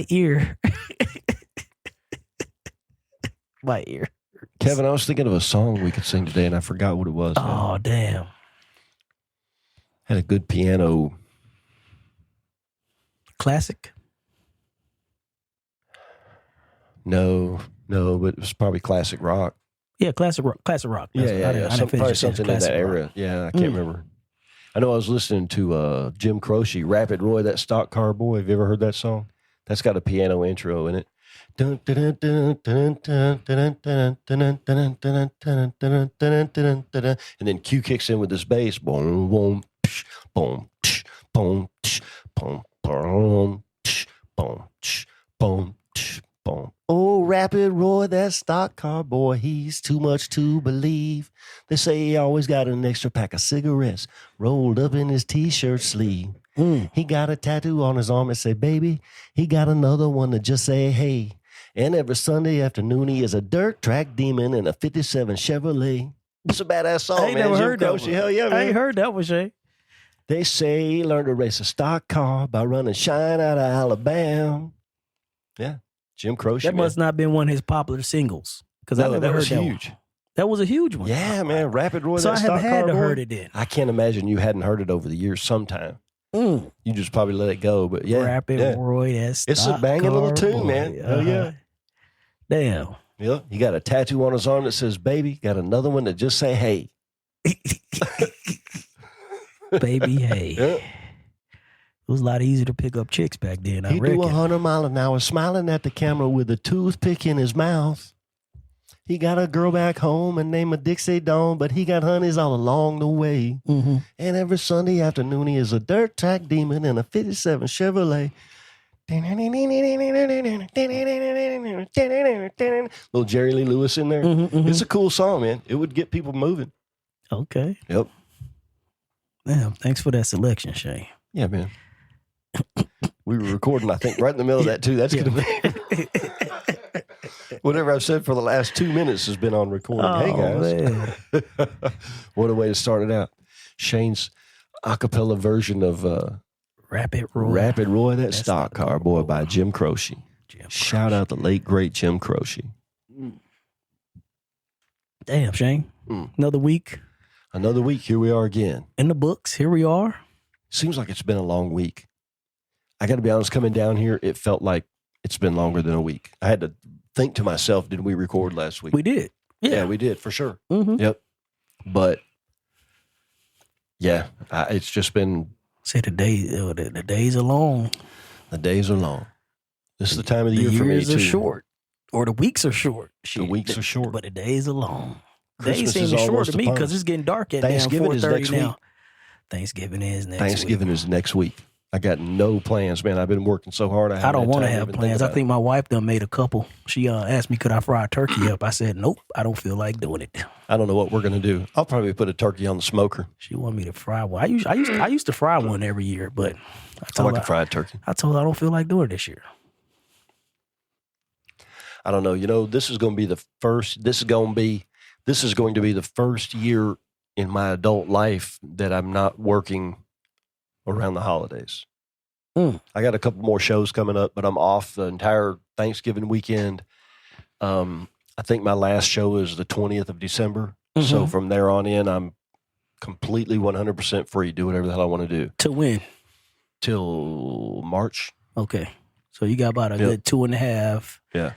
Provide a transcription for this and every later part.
ear. My ear. Kevin, I was thinking of a song we could sing today, and I forgot what it was. Oh, damn. Had a good piano. Classic? No, but it was probably classic rock. Yeah, classic rock. Classic rock. Yeah. Probably something in that era. Rock. Yeah, I can't remember. I know I was listening to Jim Croce, Rapid Roy, that stock car boy. Have you ever heard that song? That's got a piano intro in it. And then Q kicks in with this bass. Boom, boom, psh, boom, psh, boom, psh, boom, boom, psh, boom, psh, boom, psh, boom. Oh, Rapid Roy, that stock car boy, he's too much to believe. They say he always got an extra pack of cigarettes rolled up in his T-shirt sleeve. He got a tattoo on his arm that say, baby. He got another one that just say, hey. And every Sunday afternoon, he is a dirt track demon in a 57 Chevrolet. It's a badass song, I ain't man. never heard that one. Hell yeah, man. I ain't heard that one, Shay. They say he learned to race a stock car by running shine out of Alabama. Yeah, Jim Croce. That must not have been one of his popular singles. Because I never heard was that huge. One. That was a huge one. Yeah, man. Rapid Roy, so that I stock have had car to boy. heard it then. I can't imagine you hadn't heard it over the years sometime. You just probably let it go, but yeah. Rapid Roy, that's it's a banging little tune, man. Oh, yeah. Damn. Yeah, he got a tattoo on his arm that says, baby. Got another one that just say, hey. Baby, hey. Yeah. It was a lot easier to pick up chicks back then, I He reckon. do 100 miles an hour, smiling at the camera with a toothpick in his mouth. He got a girl back home and named her Dixie Dawn, but he got honeys all along the way. And every Sunday afternoon, he is a dirt track demon in a 57 Chevrolet. Little Jerry Lee Lewis in there. It's a cool song, man. It would get people moving. Okay. Yep. Damn, thanks for that selection, Shay. Yeah, man. We were recording, I think, right in the middle of that, too. That's going to be... Whatever I've said for the last 2 minutes has been on recording. Hey, guys. What a way to start it out. Shane's a cappella version of Rapid Roy, that stock car boy by Jim Croce. Shout out the late, great Jim Croce. Damn, Shane. Another week. Another week. Here we are again. In the books. Here we are. Seems like it's been a long week. I got to be honest, coming down here, it felt like it's been longer than a week. I had to think to myself, did we record last week? We did. Yeah, we did, for sure. Yep. But, yeah, it's just been... Say the days are long. The days are long. This is the time of the year for me, too. The years are short. Or the weeks are short. The weeks are short. But the days are long. Christmas days seem short to me because it's getting dark at Thanksgiving is next now. week. Thanksgiving is next Thanksgiving week. is next week. I got no plans, man. I've been working so hard. I don't want to have plans. I think my wife done made a couple. She asked me, could I fry a turkey up? I said, nope, I don't feel like doing it. I don't know what we're going to do. I'll probably put a turkey on the smoker. She wanted me to fry one. I used to fry one every year, but I like a fried turkey. I told her I don't feel like doing it this year. I don't know. You know, this is going to be the first year in my adult life that I'm not working around the holidays. I got a couple more shows coming up, but I'm off the entire Thanksgiving weekend. I think my last show is the 20th of December. So from there on in, I'm completely 100% free. Do whatever the hell I want to do. To when? Till March. Okay. So you got about a good 2.5. Yeah.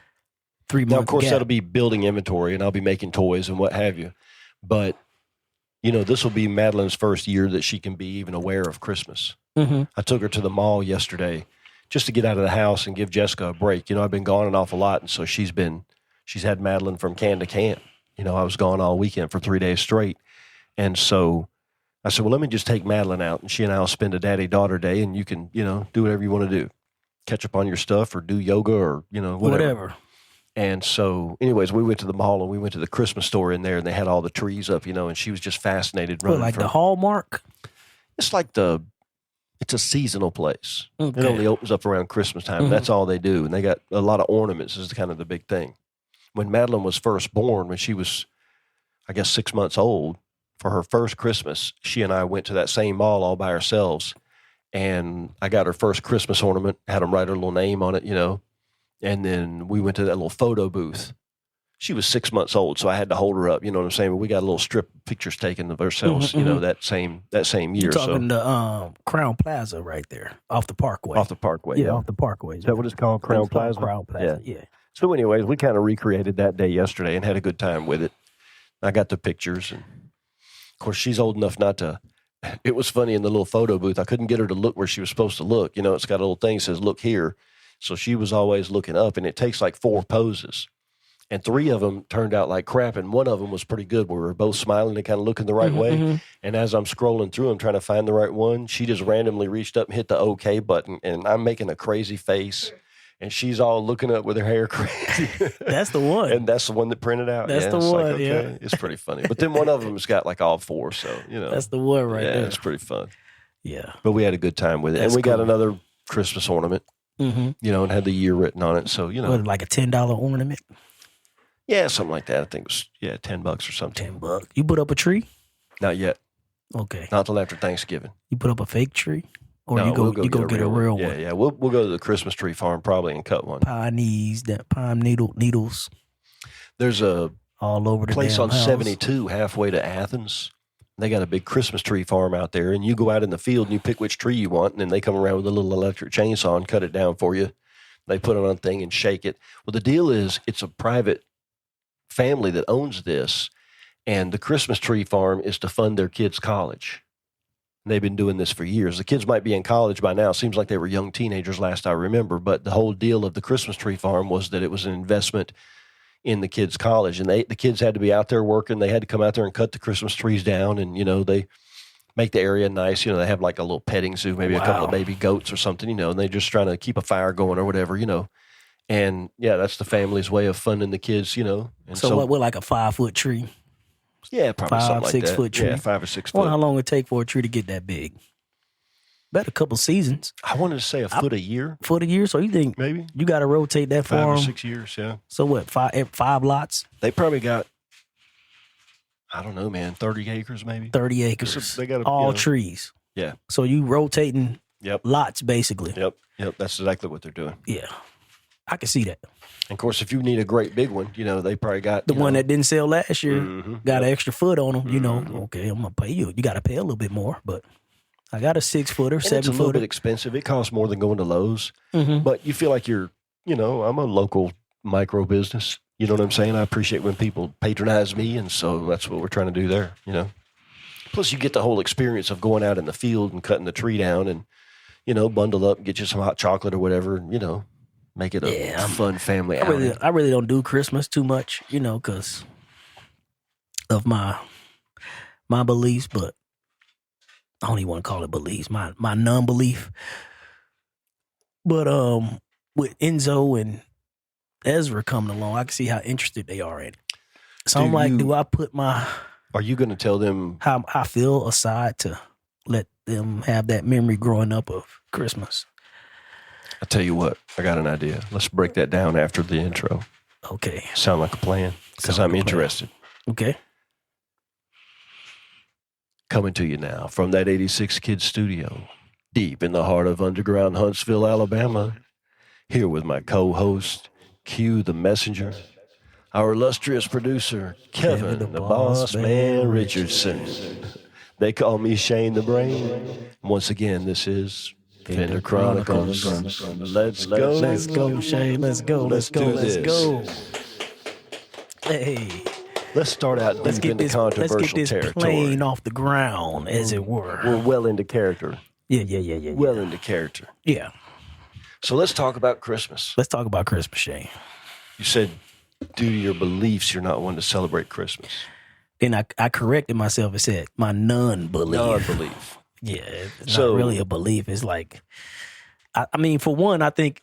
3 months. Now, of course, gap. that'll be building inventory, and I'll be making toys and what have you. But, you know, this will be Madeline's first year that she can be even aware of Christmas. I took her to the mall yesterday just to get out of the house and give Jessica a break. You know, I've been gone an awful lot, and so she's had Madeline from can to can. You know, I was gone all weekend for 3 days straight. And so I said, well, let me just take Madeline out, and she and I will spend a daddy-daughter day, and you can, you know, do whatever you want to do. Catch up on your stuff or do yoga or, you know, whatever. And so, anyways, we went to the mall and we went to the Christmas store in there, and they had all the trees up, you know, and she was just fascinated. What, like the Hallmark? It's like it's a seasonal place. Okay. It only opens up around Christmas time. And that's all they do. And they got a lot of ornaments is kind of the big thing. When Madeline was first born, when she was, I guess, 6 months old, for her first Christmas, she and I went to that same mall all by ourselves. And I got her first Christmas ornament, had them write her little name on it, and then we went to that little photo booth. She was 6 months old, so I had to hold her up. You know what I'm saying? But we got a little strip of pictures taken of ourselves, that same year. You're talking the Crown Plaza right there, off the Parkway. Off the Parkway, yeah. Off the Parkway. Is that what it's called, Crown Plaza? Crown Plaza, yeah. So anyways, we kind of recreated that day yesterday and had a good time with it. I got the pictures, and of course, she's old enough not to. It was funny in the little photo booth. I couldn't get her to look where she was supposed to look. It's got a little thing that says, look here. So she was always looking up, and it takes like 4 poses. And 3 of them turned out like crap, and one of them was pretty good where we were both smiling and kind of looking the right way. And as I'm scrolling through them trying to find the right one, she just randomly reached up and hit the OK button, and I'm making a crazy face. And she's all looking up with her hair crazy. That's the one. And that's the one that printed out. That's the one, like, okay. It's pretty funny. But then one of them has got like all 4, so, That's the one right there. Yeah, it's pretty fun. Yeah. But we had a good time with it. That's and we got cool. another Christmas ornament, and had the year written on it. So, What, like a $10 ornament? Yeah, something like that. I think it was, $10 or something. $10. You put up a tree? Not yet. Okay. Not till after Thanksgiving. You put up a fake tree? Or No, you go we'll get a real one? Yeah. We'll go to the Christmas tree farm probably and cut one. Pine needles There's a all over the place damn on house. 72 halfway to Athens. They got a big Christmas tree farm out there, and you go out in the field and you pick which tree you want, and then they come around with a little electric chainsaw and cut it down for you. They put it on a thing and shake it. Well, the deal is it's a private family that owns this, and the Christmas tree farm is to fund their kids' college. They've been doing this for years. The kids might be in college by now. Seems like they were young teenagers last I remember, but the whole deal of the Christmas tree farm was that it was an investment in the kids' college, and the kids had to be out there working. They had to come out there and cut the Christmas trees down, and, they make the area nice. They have like a little petting zoo, maybe a couple of baby goats or something, and they're just trying to keep a fire going or whatever, And, yeah, that's the family's way of funding the kids, And so what, like a 5-foot tree? Yeah, probably something like 6 that. foot tree. Yeah, 5 or 6 I wonder foot. how long it take for a tree to get that big. Bet a couple seasons. I wanted to say a foot a year. Foot a year? So you think maybe you got to rotate that 5 for or them? 6 years, yeah. So what, 5 lots? They probably got, I don't know, man, 30 acres maybe? 30 acres. So they got all trees. Yeah. So you rotating lots basically. Yep. That's exactly what they're doing. Yeah. I can see that. And of course, if you need a great big one, they probably got the one that didn't sell last year, got an extra foot on them. Okay, I'm gonna pay you. You got to pay a little bit more, but I got a 6-footer, 7-footer. It's a little bit expensive. It costs more than going to Lowe's, but you feel like you're, I'm a local micro business. You know what I'm saying? I appreciate when people patronize me, and so that's what we're trying to do there. Plus, you get the whole experience of going out in the field and cutting the tree down, and bundle up, and get you some hot chocolate or whatever, and make it a fun family outing. I really don't do Christmas too much, because of my beliefs, but I don't even want to call it beliefs, my non-belief. But with Enzo and Ezra coming along, I can see how interested they are in it. So I'm like, do I put are you going to tell them how I feel aside to let them have that memory growing up of Christmas? I tell you what, I got an idea. Let's break that down after the intro. Okay. Sound like a plan? Because I'm interested. Okay. Coming to you now from that 86 Kids studio, deep in the heart of underground Huntsville, Alabama, here with my co-host, Q the Messenger, our illustrious producer, Kevin the Boss Man Richardson. They call me Shane the Brain. Once again, this is Fender Chronicles. Let's go. Let's go, Shane. Let's go. Let's go. Let's go. Hey. Let's start out deep into controversial let's get this territory. plane off the ground, as it were. We're well into character. Yeah. Well into character. Yeah. So let's talk about Christmas. Let's talk about Christmas, Shane. You said due to your beliefs, you're not one to celebrate Christmas. Then I corrected myself and said my non-belief. Non-belief. Yeah, it's not really a belief. It's like, I mean, for one, I think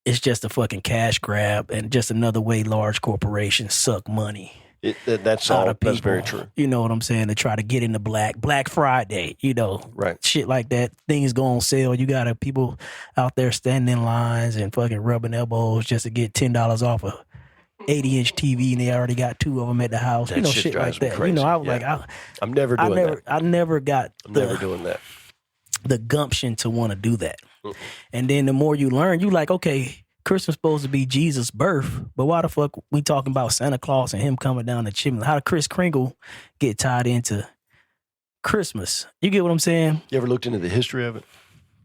it's just a fucking cash grab and just another way large corporations suck money. That's out all. Of people, that's very true. You know what I'm saying? To try to get into Black Friday, right? Shit like that. Things go on sale. You got people out there standing in lines and fucking rubbing elbows just to get $10 off a 80-inch TV, and they already got 2 of them at the house. That shit like that. Crazy. I was like, I'm never doing that. I never got. I'm never doing that. the gumption to want to do that. Mm-mm. And then the more you learn, you like, okay, Christmas supposed to be Jesus' birth, but why the fuck we talking about Santa Claus and him coming down the chimney? How did Kris Kringle get tied into Christmas? You get what I'm saying? You ever looked into the history of it?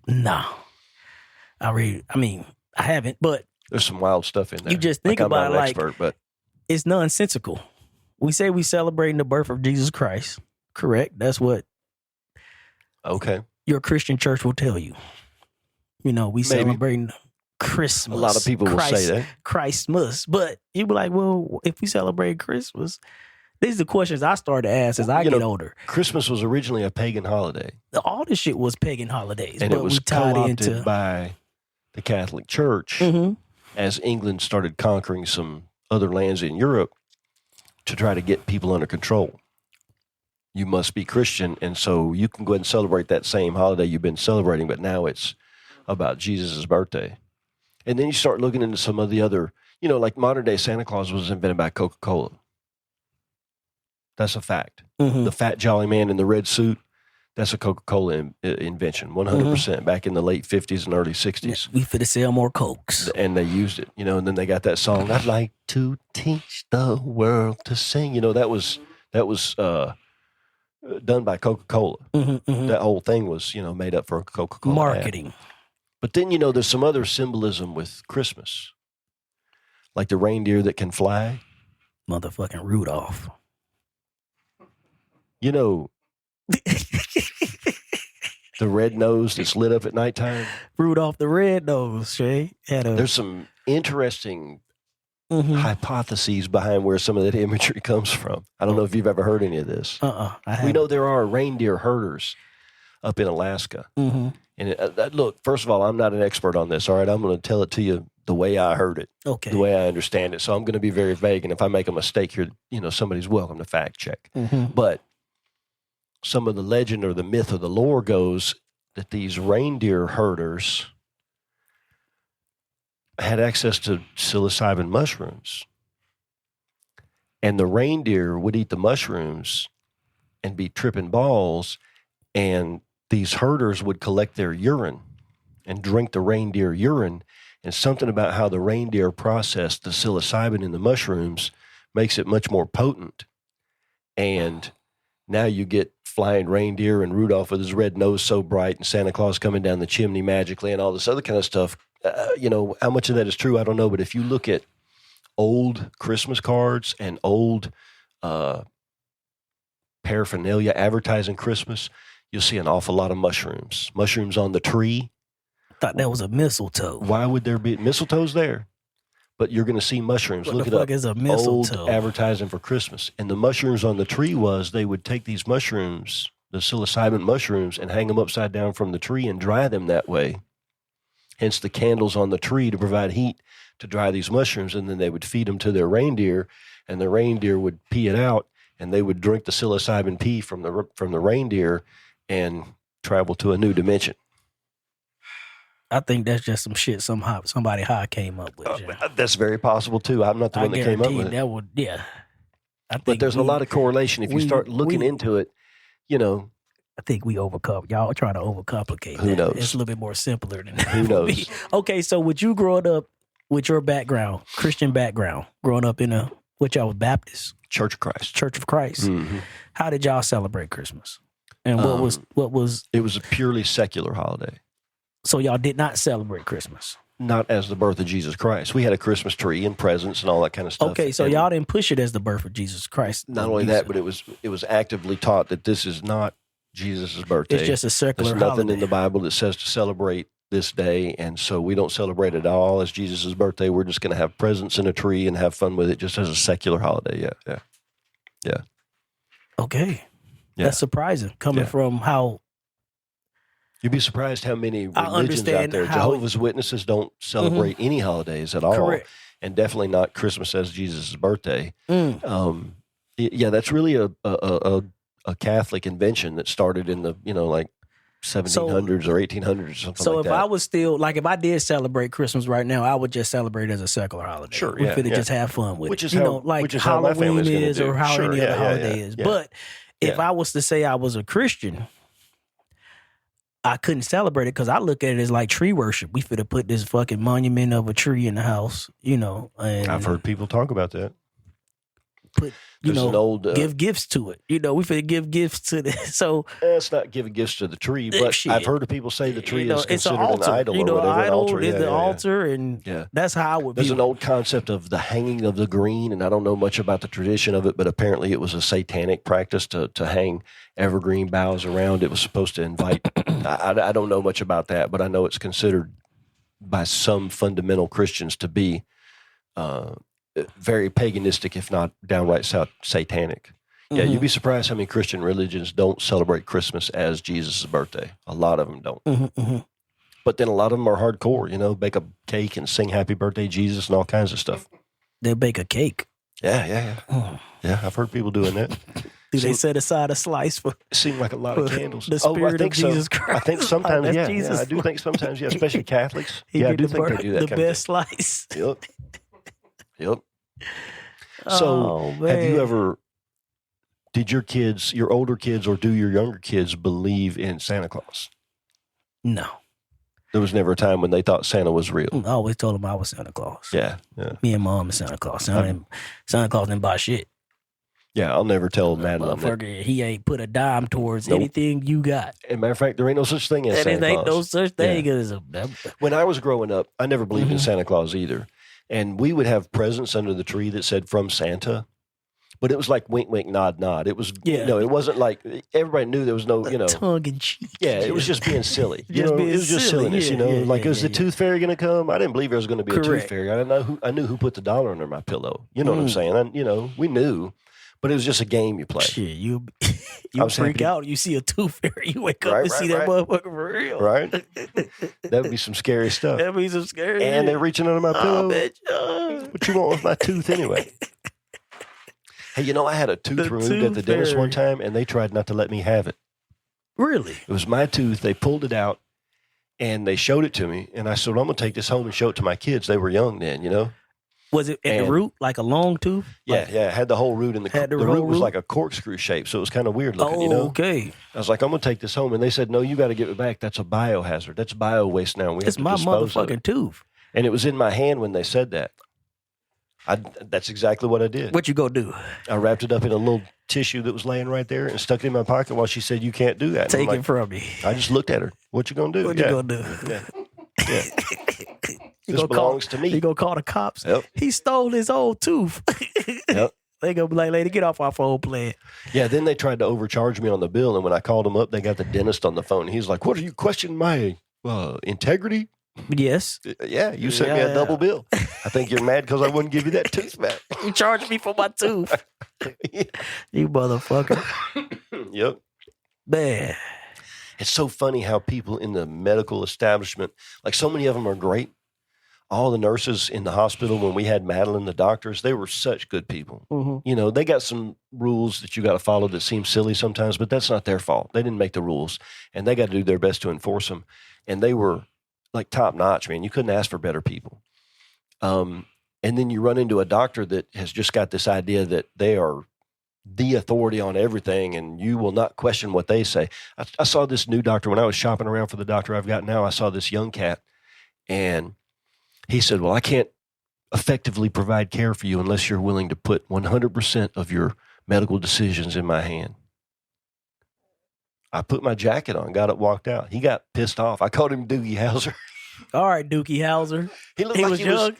No. I haven't, but There's some wild stuff in there. you just think I'm about not it an like expert, but it's nonsensical. We say we celebrating the birth of Jesus Christ. Correct. That's what okay. your Christian church will tell you. We Maybe. celebrating Christmas. A lot of people will say that. Christmas. But you be like, well, if we celebrate Christmas, these are the questions I started to ask as I get older. Christmas was originally a pagan holiday. All this shit was pagan holidays. And but it was we tied co-opted into by the Catholic Church as England started conquering some other lands in Europe to try to get people under control. You must be Christian, and so you can go ahead and celebrate that same holiday you've been celebrating, but now it's about Jesus' birthday. And then you start looking into some of the other, like modern day Santa Claus was invented by Coca-Cola. That's a fact. The fat jolly man in the red suit, that's a Coca-Cola invention, 100%, back in the late 50s and early 60s. we finna sell more Cokes. And they used it, and then they got that song, I'd like to teach the world to sing. That was done by Coca-Cola. That whole thing was, made up for a Coca-Cola Marketing. ad. But then, there's some other symbolism with Christmas, like the reindeer that can fly. Motherfucking Rudolph. The red nose that's lit up at nighttime. Rudolph the Red Nose, Shay. There's some interesting hypotheses behind where some of that imagery comes from. I don't know if you've ever heard any of this. We know there are reindeer herders up in Alaska. And look, first of all, I'm not an expert on this, all right? I'm going to tell it to you the way I heard it, the way I understand it. So I'm going to be very vague, and if I make a mistake here, somebody's welcome to fact check. But some of the legend or the myth or the lore goes that these reindeer herders had access to psilocybin mushrooms. And the reindeer would eat the mushrooms and be tripping balls, and these herders would collect their urine and drink the reindeer urine, and something about how the reindeer processed the psilocybin in the mushrooms makes it much more potent. And now you get flying reindeer and Rudolph with his red nose so bright and Santa Claus coming down the chimney magically and all this other kind of stuff. How much of that is true, I don't know. But if you look at old Christmas cards and old paraphernalia advertising Christmas, you'll see an awful lot of mushrooms. Mushrooms on the tree. I thought that was a mistletoe. Why would there be mistletoe's there? But you're going to see mushrooms. What Look the it fuck up. is a mistletoe? Old advertising for Christmas. And the mushrooms on the tree they would take these mushrooms, the psilocybin mushrooms, and hang them upside down from the tree and dry them that way. Hence the candles on the tree to provide heat to dry these mushrooms. And then they would feed them to their reindeer, and the reindeer would pee it out, and they would drink the psilocybin pee from the reindeer and travel to a new dimension. I think that's just some shit somebody high came up with. That's very possible too. I'm not the one that came up with it. That would, yeah. But there's a lot of correlation if you start looking into it. I think we overcome. Y'all are trying to overcomplicate. Who knows? It's a little bit more simpler than that. Who knows? Okay, so with you growing up with your background, Christian background, growing up in what y'all was Baptist? Church of Christ. Church of Christ. How did y'all celebrate Christmas? And what was? It was a purely secular holiday. So y'all did not celebrate Christmas? Not as the birth of Jesus Christ. We had a Christmas tree and presents and all that kind of stuff. Okay, so y'all didn't push it as the birth of Jesus Christ. Not only that, but it was actively taught that this is not Jesus' birthday. It's just a secular There's nothing holiday. in the Bible that says to celebrate this day, and so we don't celebrate it at all as Jesus' birthday. We're just going to have presents in a tree and have fun with it just as a secular holiday. Yeah. Okay. Yeah. That's surprising coming from how... You'd be surprised how many religions out understand there. how Jehovah's Witnesses don't celebrate any holidays at all. Correct. And definitely not Christmas as Jesus' birthday. That's really a Catholic invention that started in the, 1700s or 1800s or something So like that. if I was still, if I did celebrate Christmas right now, I would just celebrate it as a secular holiday. Sure, we could just have fun with which it. Is how, which is how my Halloween family's gonna is do. or how Sure, any other holiday is. Yeah. But if I was to say I was a Christian, I couldn't celebrate it because I look at it as like tree worship. We finna put this fucking monument of a tree in the house, and I've heard people talk about that. Put There's an old give gifts to it. We finna give gifts to this. So it's not giving gifts to the tree, but I've heard of people say the tree is considered an idol or whatever. An idol is the yeah. altar, and that's how I would. There's an old concept of the hanging of the green, and I don't know much about the tradition of it, but apparently it was a satanic practice to hang evergreen boughs around. It was supposed to invite. I don't know much about that, but I know it's considered by some fundamental Christians to be very paganistic, if not downright satanic. Yeah, you'd be surprised how many Christian religions don't celebrate Christmas as Jesus' birthday. A lot of them don't. But then a lot of them are hardcore, bake a cake and sing happy birthday, Jesus, and all kinds of stuff. They bake a cake. Yeah. Yeah, I've heard people doing that. Do they set aside a slice for? It seemed like a lot of candles. The spirit of Jesus Christ. I think sometimes, yeah. I do think sometimes, especially Catholics. I do think they do that. The best slice. Yep. So, have you ever? Did your older kids, or do your younger kids believe in Santa Claus? No. There was never a time when they thought Santa was real. I always told them I was Santa Claus. Yeah. Me and Mom is Santa Claus. Santa Claus didn't buy shit. Yeah, I'll never tell Madeline that. He ain't put a dime towards anything you got. As a matter of fact, there ain't no such thing as Santa Claus. There ain't no such thing as When I was growing up, I never believed in Santa Claus either. And we would have presents under the tree that said "From Santa," but it was like wink, wink, nod, nod. It was, it wasn't like everybody knew there was no, tongue in cheek. Yeah, it was just being silly. It was just silliness. Is the tooth fairy going to come? I didn't believe there was going to be a tooth fairy. I knew who put the dollar under my pillow. You know what I'm saying? We knew, but it was just a game you play. Shit, you freak out. You see a tooth fairy. You wake up and see that motherfucker for real. Right? That would be some scary stuff. That'd be some scary. And they're reaching under my pillow. What you want with my tooth anyway? Hey, I had a tooth removed at the dentist one time, and they tried not to let me have it. Really? It was my tooth. They pulled it out, and they showed it to me. And I said, I'm going to take this home and show it to my kids. They were young then, Was it at the root, like a long tooth? Yeah, it had the whole root in the root was like a corkscrew shape, so it was kind of weird looking, okay. I was like, I'm going to take this home. And they said, no, you got to give it back. That's a biohazard. That's bio waste now. It's my motherfucking tooth. And it was in my hand when they said that. That's exactly what I did. What you go do? I wrapped it up in a little tissue that was laying right there and stuck it in my pocket while she said, you can't do that. Take it from me. I just looked at her. What you going to do? What you going to do? Yeah. This belongs to me. You going to call the cops? Yep. He stole his old tooth. Yep. They going to be like, lady, get off our phone plan. Yeah, then they tried to overcharge me on the bill. And when I called them up, they got the dentist on the phone. He's like, what, are you questioning my integrity? Yes. Yeah, you sent me a double bill. I think you're mad because I wouldn't give you that tooth back. You charged me for my tooth. You motherfucker. Yep. Man. It's so funny how people in the medical establishment, like so many of them are great. All the nurses in the hospital, when we had Madeline, the doctors, they were such good people. Mm-hmm. They got some rules that you got to follow that seem silly sometimes, but that's not their fault. They didn't make the rules, and they got to do their best to enforce them. And they were like top notch, man. You couldn't ask for better people. And then you run into a doctor that has just got this idea that they are the authority on everything, and you will not question what they say. I saw this new doctor when I was shopping around for the doctor I've got now. I saw this young cat, and he said, well, I can't effectively provide care for you unless you're willing to put 100% of your medical decisions in my hand. I put my jacket on, got up, walked out. He got pissed off. I called him Doogie Howser. All right, Dookie Howser. He looked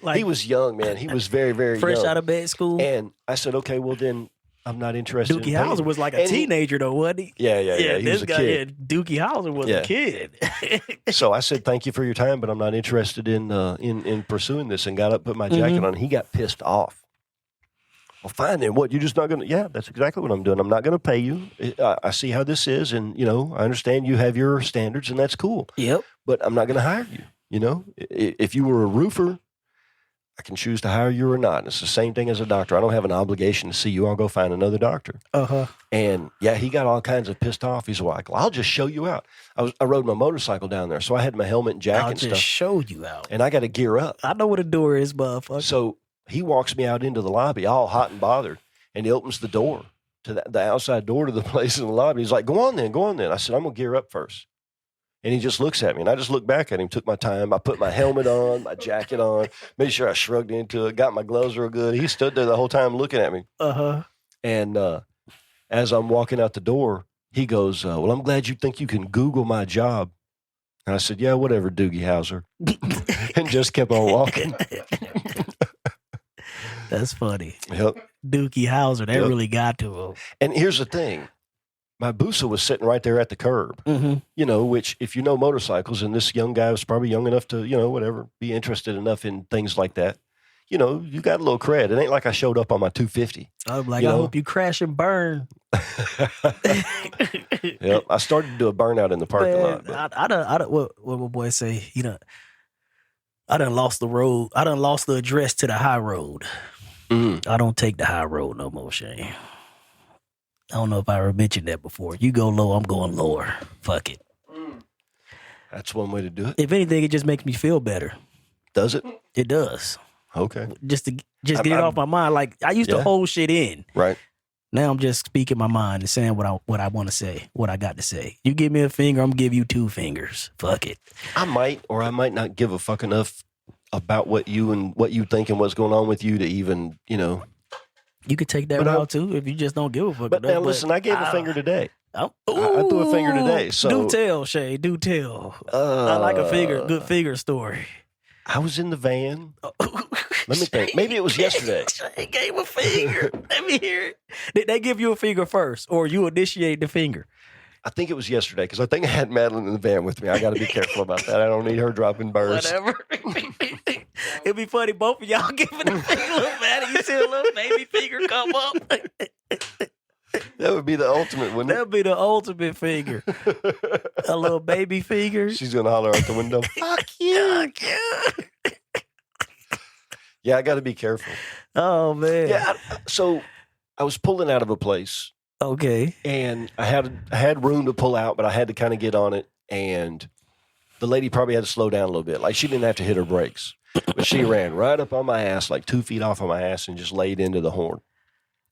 like he was young, man. He was very, very fresh young. Out of bed school. And I said, okay, well then I'm not interested. Dookie Howser was like a teenager though, wasn't he? Yeah. He was a kid. Dookie Howser was a kid. So I said, thank you for your time, but I'm not interested in pursuing this, and got up, put my jacket on. He got pissed off. Well, fine then. What, you're just not going to? Yeah, that's exactly what I'm doing. I'm not going to pay you. I see how this is, and I understand you have your standards, and that's cool. Yep. But I'm not going to hire you. If you were a roofer, I can choose to hire you or not. It's the same thing as a doctor. I don't have an obligation to see you. I'll go find another doctor. And yeah, he got all kinds of pissed off. He's like, well, I'll just show you out. I rode my motorcycle down there, so I had my helmet and jacket and stuff. I'll just show you out. And I got to gear up. I know what a door is, motherfucker. So he walks me out into the lobby, all hot and bothered, and he opens the door to the outside door to the place in the lobby. He's like, go on then. I said, I'm going to gear up first. And he just looks at me, and I just look back at him, took my time. I put my helmet on, my jacket on, made sure I shrugged into it, got my gloves real good. He stood there the whole time looking at me. And as I'm walking out the door, he goes, well, I'm glad you think you can Google my job. And I said, yeah, whatever, Doogie Howser. And just kept on walking. That's funny. Yep. Doogie Howser, that really got to him. And here's the thing. My Busa was sitting right there at the curb, you know, which if you know motorcycles, and this young guy was probably young enough to, you know, whatever, be interested enough in things like that. You know, you got a little cred. It ain't like I showed up on my 250. I'm like, I hope you crash and burn. Yep. I started to do a burnout in the parking lot. But. I done, what my boy say, you know, I done lost the road. I done lost the address to the high road. I don't take the high road no more, Shane. I don't know if I ever mentioned that before. You go low, I'm going lower. Fuck it. That's one way to do it. If anything, it just makes me feel better. Does it? It does. Okay. Just get it off my mind. Like I used to hold shit in. Right. Now I'm just speaking my mind and saying what I want to say, what I got to say. You give me a finger, I'm gonna give you 2 fingers. Fuck it. I might or I might not give a fuck enough about what you think and what's going on with you to even, you know. You could take that route too if you just don't give a fuck. But now listen, I gave a finger today. I threw a finger today. So do tell, Shay. Do tell. I like a good figure story. I was in the van. Let me think. Maybe it was yesterday. He gave a finger. Let me hear it. Did they give you a finger first, or you initiate the finger? I think it was yesterday because I think I had Madeline in the van with me. I got to be careful about that. I don't need her dropping birds. Whatever. It'd be funny, both of y'all giving a finger, little Maddie. You see a little baby finger come up. That would be the ultimate, wouldn't it? That would be the ultimate finger. A little baby finger. She's going to holler out the window. Fuck you. Yeah, I got to be careful. Oh, man. Yeah. So I was pulling out of a place. Okay. And I had room to pull out, but I had to kind of get on it. And the lady probably had to slow down a little bit. Like she didn't have to hit her brakes. But she ran right up on my ass, like 2 feet off of my ass, and just laid into the horn.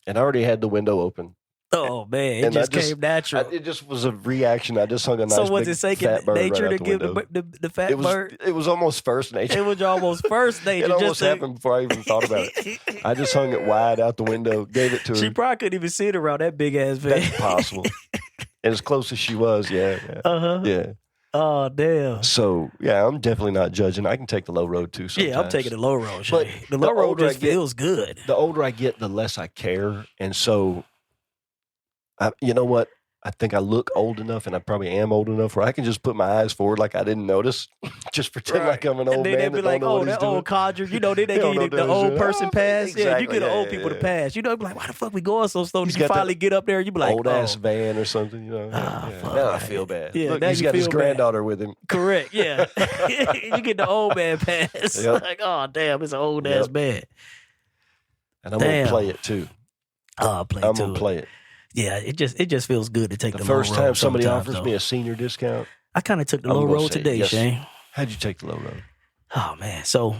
And I already had the window open. Oh, man. It just came natural. It just was a reaction. I just hung a nice so was big it second fat bird nature right to out the give window. the fat bird? It was almost first nature. It was almost first nature. It almost happened before I even thought about it. I just hung it wide out the window, gave it to her. She probably couldn't even sit around that big ass van. That's possible. And as close as she was, yeah. Yeah. Oh, damn. So, yeah, I'm definitely not judging. I can take the low road, too, sometimes. Yeah, I'm taking the low road. But the low road just feels good. The older I get, the less I care. And so, you know what? I think I look old enough, and I probably am old enough, where I can just put my eyes forward like I didn't notice. Just pretend like I'm an old man. And then they'd be like, oh, that old codger. You know, then they give you the old person pass. Exactly. Yeah, you get the old people to pass. You know, be like, why the fuck we going so slow? Did you finally get up there? You be like, old-ass van or something, you know. Now I feel bad. Yeah, look, he's got his granddaughter with him. Correct, yeah. You get the old man pass. Yep. Like, oh, damn, it's an old-ass man. And I'm going to play it, too. Oh, I'm going to play it. Yeah, it just feels good to take the low road. First time somebody offers me a senior discount. I kind of took the low road today, yes. Shane. How'd you take the low road? Oh, man. So,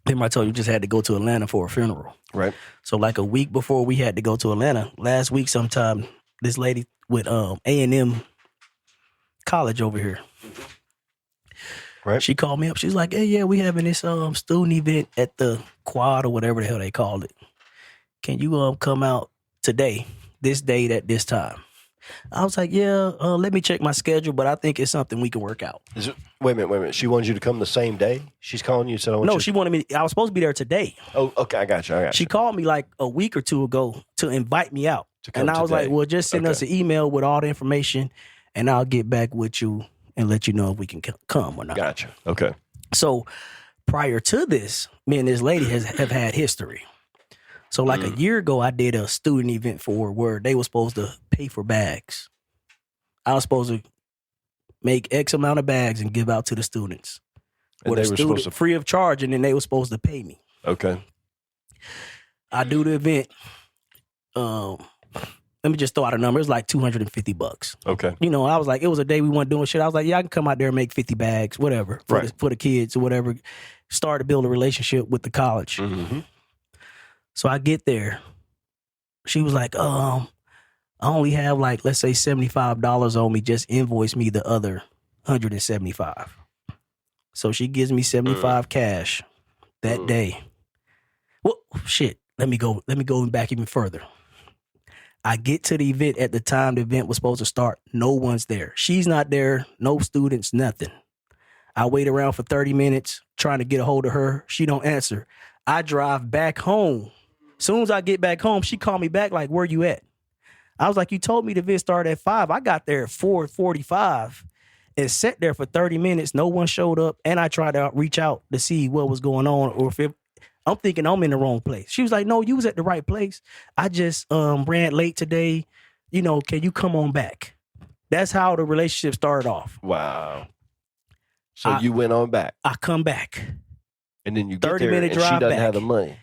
remember I told you just had to go to Atlanta for a funeral. Right. So, like a week before we had to go to Atlanta, last week sometime, this lady with A&M college over here. Right. She called me up. She's like, hey, yeah, we having this student event at the quad or whatever the hell they called it. Can you come out today? This date at this time. I was like, yeah, let me check my schedule, but I think it's something we can work out. Wait a minute. She wanted you to come the same day? She's calling you and said, she wanted me. I was supposed to be there today. Oh, okay. I got you. She called me like a week or two ago to invite me out. And I was like, well, just send us an email with all the information and I'll get back with you and let you know if we can come or not. Gotcha. Okay. So prior to this, me and this lady have had history. So like a year ago, I did a student event for her where they were supposed to pay for bags. I was supposed to make X amount of bags and give out to the students. And they were supposed to free of charge, and then they were supposed to pay me. Okay. I do the event. Let me just throw out a number. It's like $250. Okay. You know, I was like, it was a day we weren't doing shit. I was like, yeah, I can come out there and make 50 bags, whatever, for the kids or whatever. Start to build a relationship with the college. Mm-hmm. So I get there. She was like, I only have like, let's say $75 on me. Just invoice me the other $175. So she gives me 75 cash that day. Well, shit. Let me go back even further. I get to the event at the time the event was supposed to start. No one's there. She's not there. No students, nothing. I wait around for 30 minutes trying to get a hold of her. She don't answer. I drive back home. As soon as I get back home, she called me back like, where you at? I was like, you told me the event started at 5. I got there at 4:45 and sat there for 30 minutes. No one showed up. And I tried to reach out to see what was going on or if I'm thinking I'm in the wrong place. She was like, no, you was at the right place. I just ran late today. You know, can you come on back? That's how the relationship started off. Wow. So you went on back. I come back. And then you get 30 there minute and drive she doesn't back. have the money.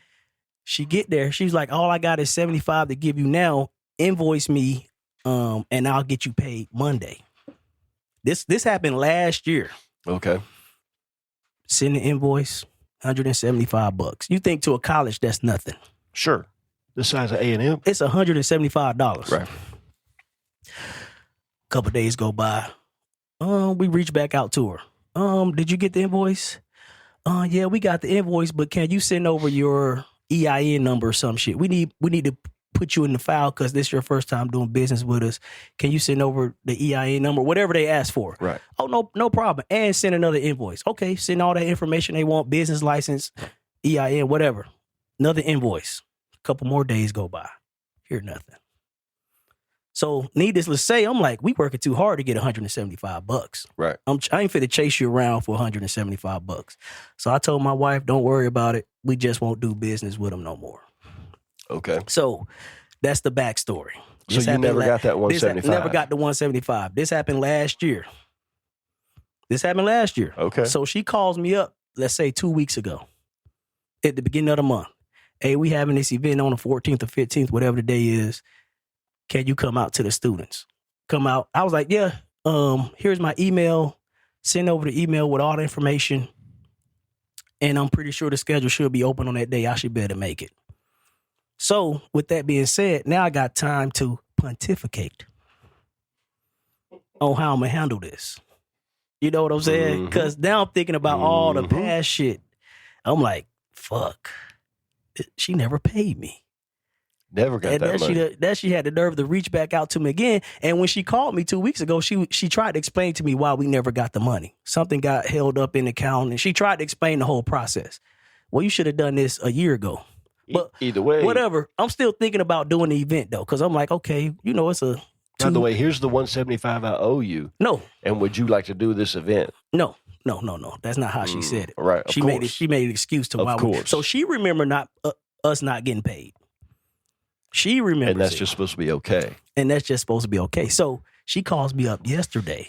She get there. She's like, all I got is 75 to give you now. Invoice me and I'll get you paid Monday. This happened last year. Okay. Send the invoice, $175. You think to a college that's nothing. Sure. The size of A&M? It's $175. Right. Couple days go by. We reach back out to her. Did you get the invoice? Yeah, we got the invoice, but can you send over your EIN number or some shit? We need to put you in the file because this is your first time doing business with us. Can you send over the EIN number, whatever they ask for? Right. Oh, no problem. And send another invoice. Okay, send all that information they want, business license, EIN, whatever. Another invoice. A couple more days go by. Hear nothing. So needless to say, I'm like, we working too hard to get $175. Right. I ain't finna chase you around for $175. So I told my wife, don't worry about it. We just won't do business with them no more. Okay. So that's the backstory. So you never got that 175? Never got the 175. This happened last year. Okay. So she calls me up, let's say 2 weeks ago, at the beginning of the month. Hey, we having this event on the 14th or 15th, whatever the day is. Can you come out to the students? Come out. I was like, yeah, here's my email. Send over the email with all the information. And I'm pretty sure the schedule should be open on that day. I should be able to make it. So with that being said, now I got time to pontificate on how I'm going to handle this. You know what I'm saying? Because now I'm thinking about all the past shit. I'm like, fuck. She never paid me. Never got that money. That she had the nerve to reach back out to me again. And when she called me 2 weeks ago, she tried to explain to me why we never got the money. Something got held up in the account, and she tried to explain the whole process. Well, you should have done this a year ago. But either way, whatever. I'm still thinking about doing the event though, because I'm like, okay, you know, it's a. By the way, here's the 175 I owe you. No. And would you like to do this event? No. That's not how she said it. Right. She made an excuse to why. So she remembered us not getting paid. She remembers. And that's just supposed to be okay. So she calls me up yesterday.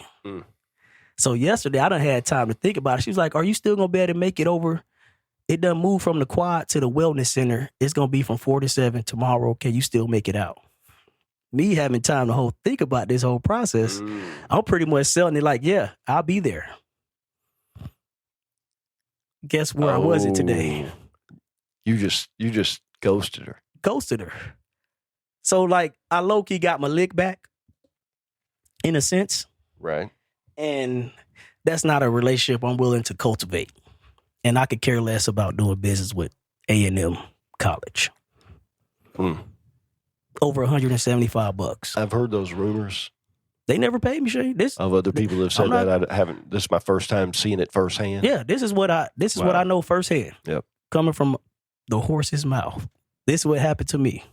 So yesterday I done had time to think about it. She was like, are you still gonna be able to make it over? It done moved from the quad to the wellness center. It's gonna be from 4 to 7 tomorrow. Can you still make it out? Me having time to think about this whole process, I'm pretty much selling it like, yeah, I'll be there. Guess where I was today? You just ghosted her. So like I low-key got my lick back in a sense. Right. And that's not a relationship I'm willing to cultivate. And I could care less about doing business with A&M College. Over $175. I've heard those rumors. They never paid me, Shay. Of other people have said that. I haven't. This is my first time seeing it firsthand. Yeah, this is what I know firsthand. Yep. Coming from the horse's mouth. This is what happened to me.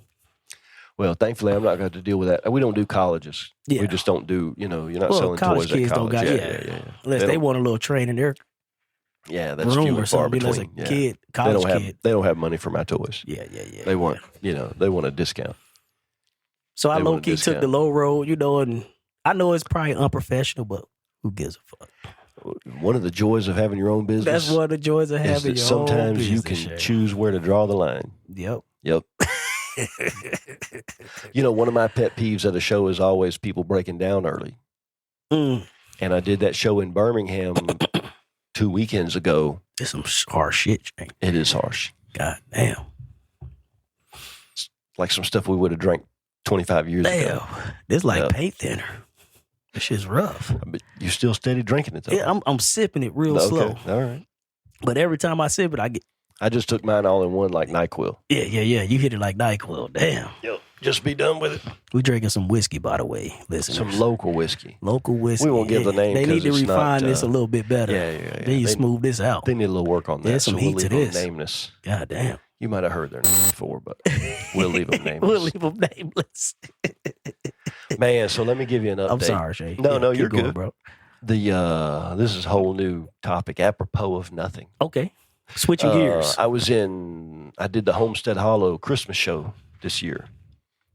Well, thankfully, I'm not going to deal with that. We don't do colleges. Yeah. We just don't do, you're not selling toys at college. Don't got, yeah. Unless they want a little training there. Yeah, that's few and far between. As a kid, college kid. They don't have money for my toys. Yeah. They want, they want a discount. So I low-key took the low road, and I know it's probably unprofessional, but who gives a fuck? One of the joys of having your own business. That's one of the joys of having your own business. Sometimes you can choose where to draw the line. Yep. One of my pet peeves at a show is always people breaking down early. And I did that show in Birmingham 2 weekends ago. It's some harsh shit, Jane. It is harsh. God damn. It's like some stuff we would have drank 25 years ago. This like paint thinner. That shit's rough. But you still steady drinking it though. Yeah, I'm sipping it real slow. All right. But every time I sip it, I just took mine all in one like NyQuil. Yeah. You hit it like NyQuil. Damn. Yep. Just be done with it. We drinking some whiskey, by the way, listeners. Some local whiskey. Local whiskey. We won't give the name. They need to refine not, this a little bit better. Yeah. They need to smooth this out. They need a little work on that. There's some heat to this. Nameless. God damn. You might have heard their name before, but we'll leave them nameless. We'll leave them nameless. Man, so let me give you an update. I'm sorry, Shay. No, you're going, good, bro. This is a whole new topic, apropos of nothing. Okay. Switching gears. I did the Homestead Hollow Christmas show this year.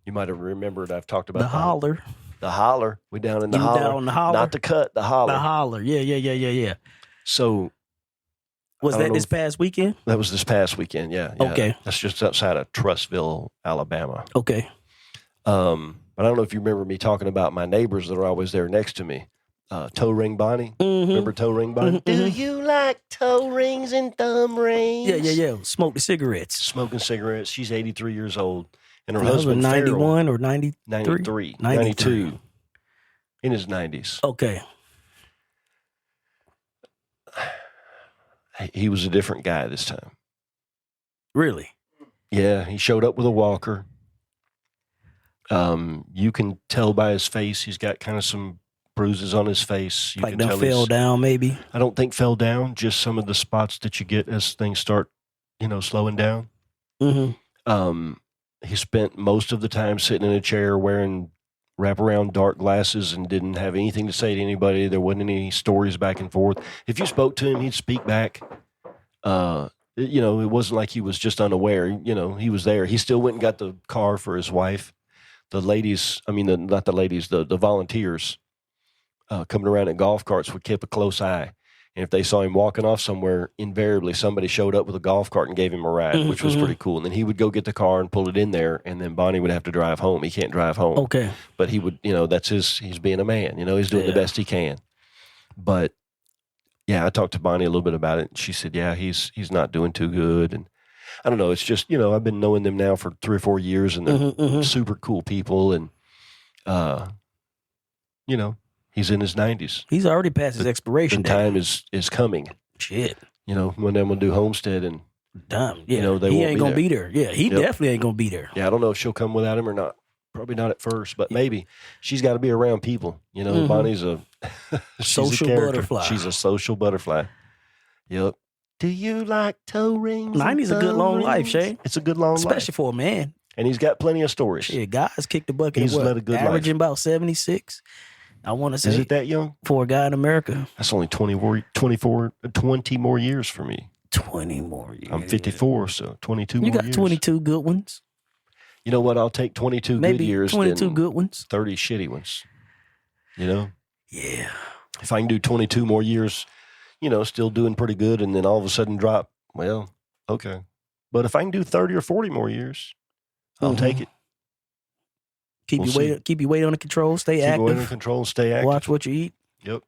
You might have remembered I've talked about the holler. The holler. We down in the holler. Down the holler. Not the cut, the holler. The holler. Yeah. So was that this past weekend? That was this past weekend, yeah. Okay. That's just outside of Trussville, Alabama. Okay. But I don't know if you remember me talking about my neighbors that are always there next to me. Toe Ring Bonnie. Mm-hmm. Remember Toe Ring Bonnie? Mm-hmm. Do you like toe rings and thumb rings? Yeah. Smoke the cigarettes. Smoking cigarettes. She's 83 years old. And her that husband, was 91 Farrell, or 93? 93. 92. In his 90s. Okay. He was a different guy this time. Really? Yeah, he showed up with a walker. You can tell by his face, he's got kind of some bruises on his face. You like can them tell fell down, maybe? I don't think fell down, just some of the spots that you get as things start, slowing down. Mm-hmm. He spent most of the time sitting in a chair wearing wraparound dark glasses and didn't have anything to say to anybody. There wasn't any stories back and forth. If you spoke to him, he'd speak back. It wasn't like he was just unaware. He was there. He still went and got the car for his wife. The ladies, not the ladies, the volunteers coming around in golf carts would keep a close eye. And if they saw him walking off somewhere, invariably somebody showed up with a golf cart and gave him a ride, which was pretty cool. And then he would go get the car and pull it in there, and then Bonnie would have to drive home. He can't drive home. Okay. But he would, he's being a man. He's doing the best he can. But, yeah, I talked to Bonnie a little bit about it, and she said, yeah, he's not doing too good. And I don't know. It's just, I've been knowing them now for 3 or 4 years, and they're super cool people. And, he's in his 90s. He's already past his expiration date. The time is coming. Shit. When they're going to do Homestead and, damn, yeah. he ain't going to be there. Yeah, he definitely ain't going to be there. Yeah, I don't know if she'll come without him or not. Probably not at first, but maybe. She's got to be around people. Bonnie's social butterfly. She's a social butterfly. Yep. Do you like toe rings? 90's a good long life, Shay. It's a good long life. Especially for a man. And he's got plenty of stories. Yeah, guys kick the bucket. He's led a good life. Averaging about 76. I want to say. Is it that young? For a guy in America. That's only 20 more years for me. 20 more years. I'm 54, so 22 more years. You got 22 good ones. You know what? I'll take 22 Maybe good years 22 good ones. 30 shitty ones. Yeah. If I can do 22 more years, still doing pretty good, and then all of a sudden drop, well, okay. But if I can do 30 or 40 more years, I'll take it. Keep your weight under control. Stay active. Keep your weight under control. Stay active. Watch what you eat. Yep.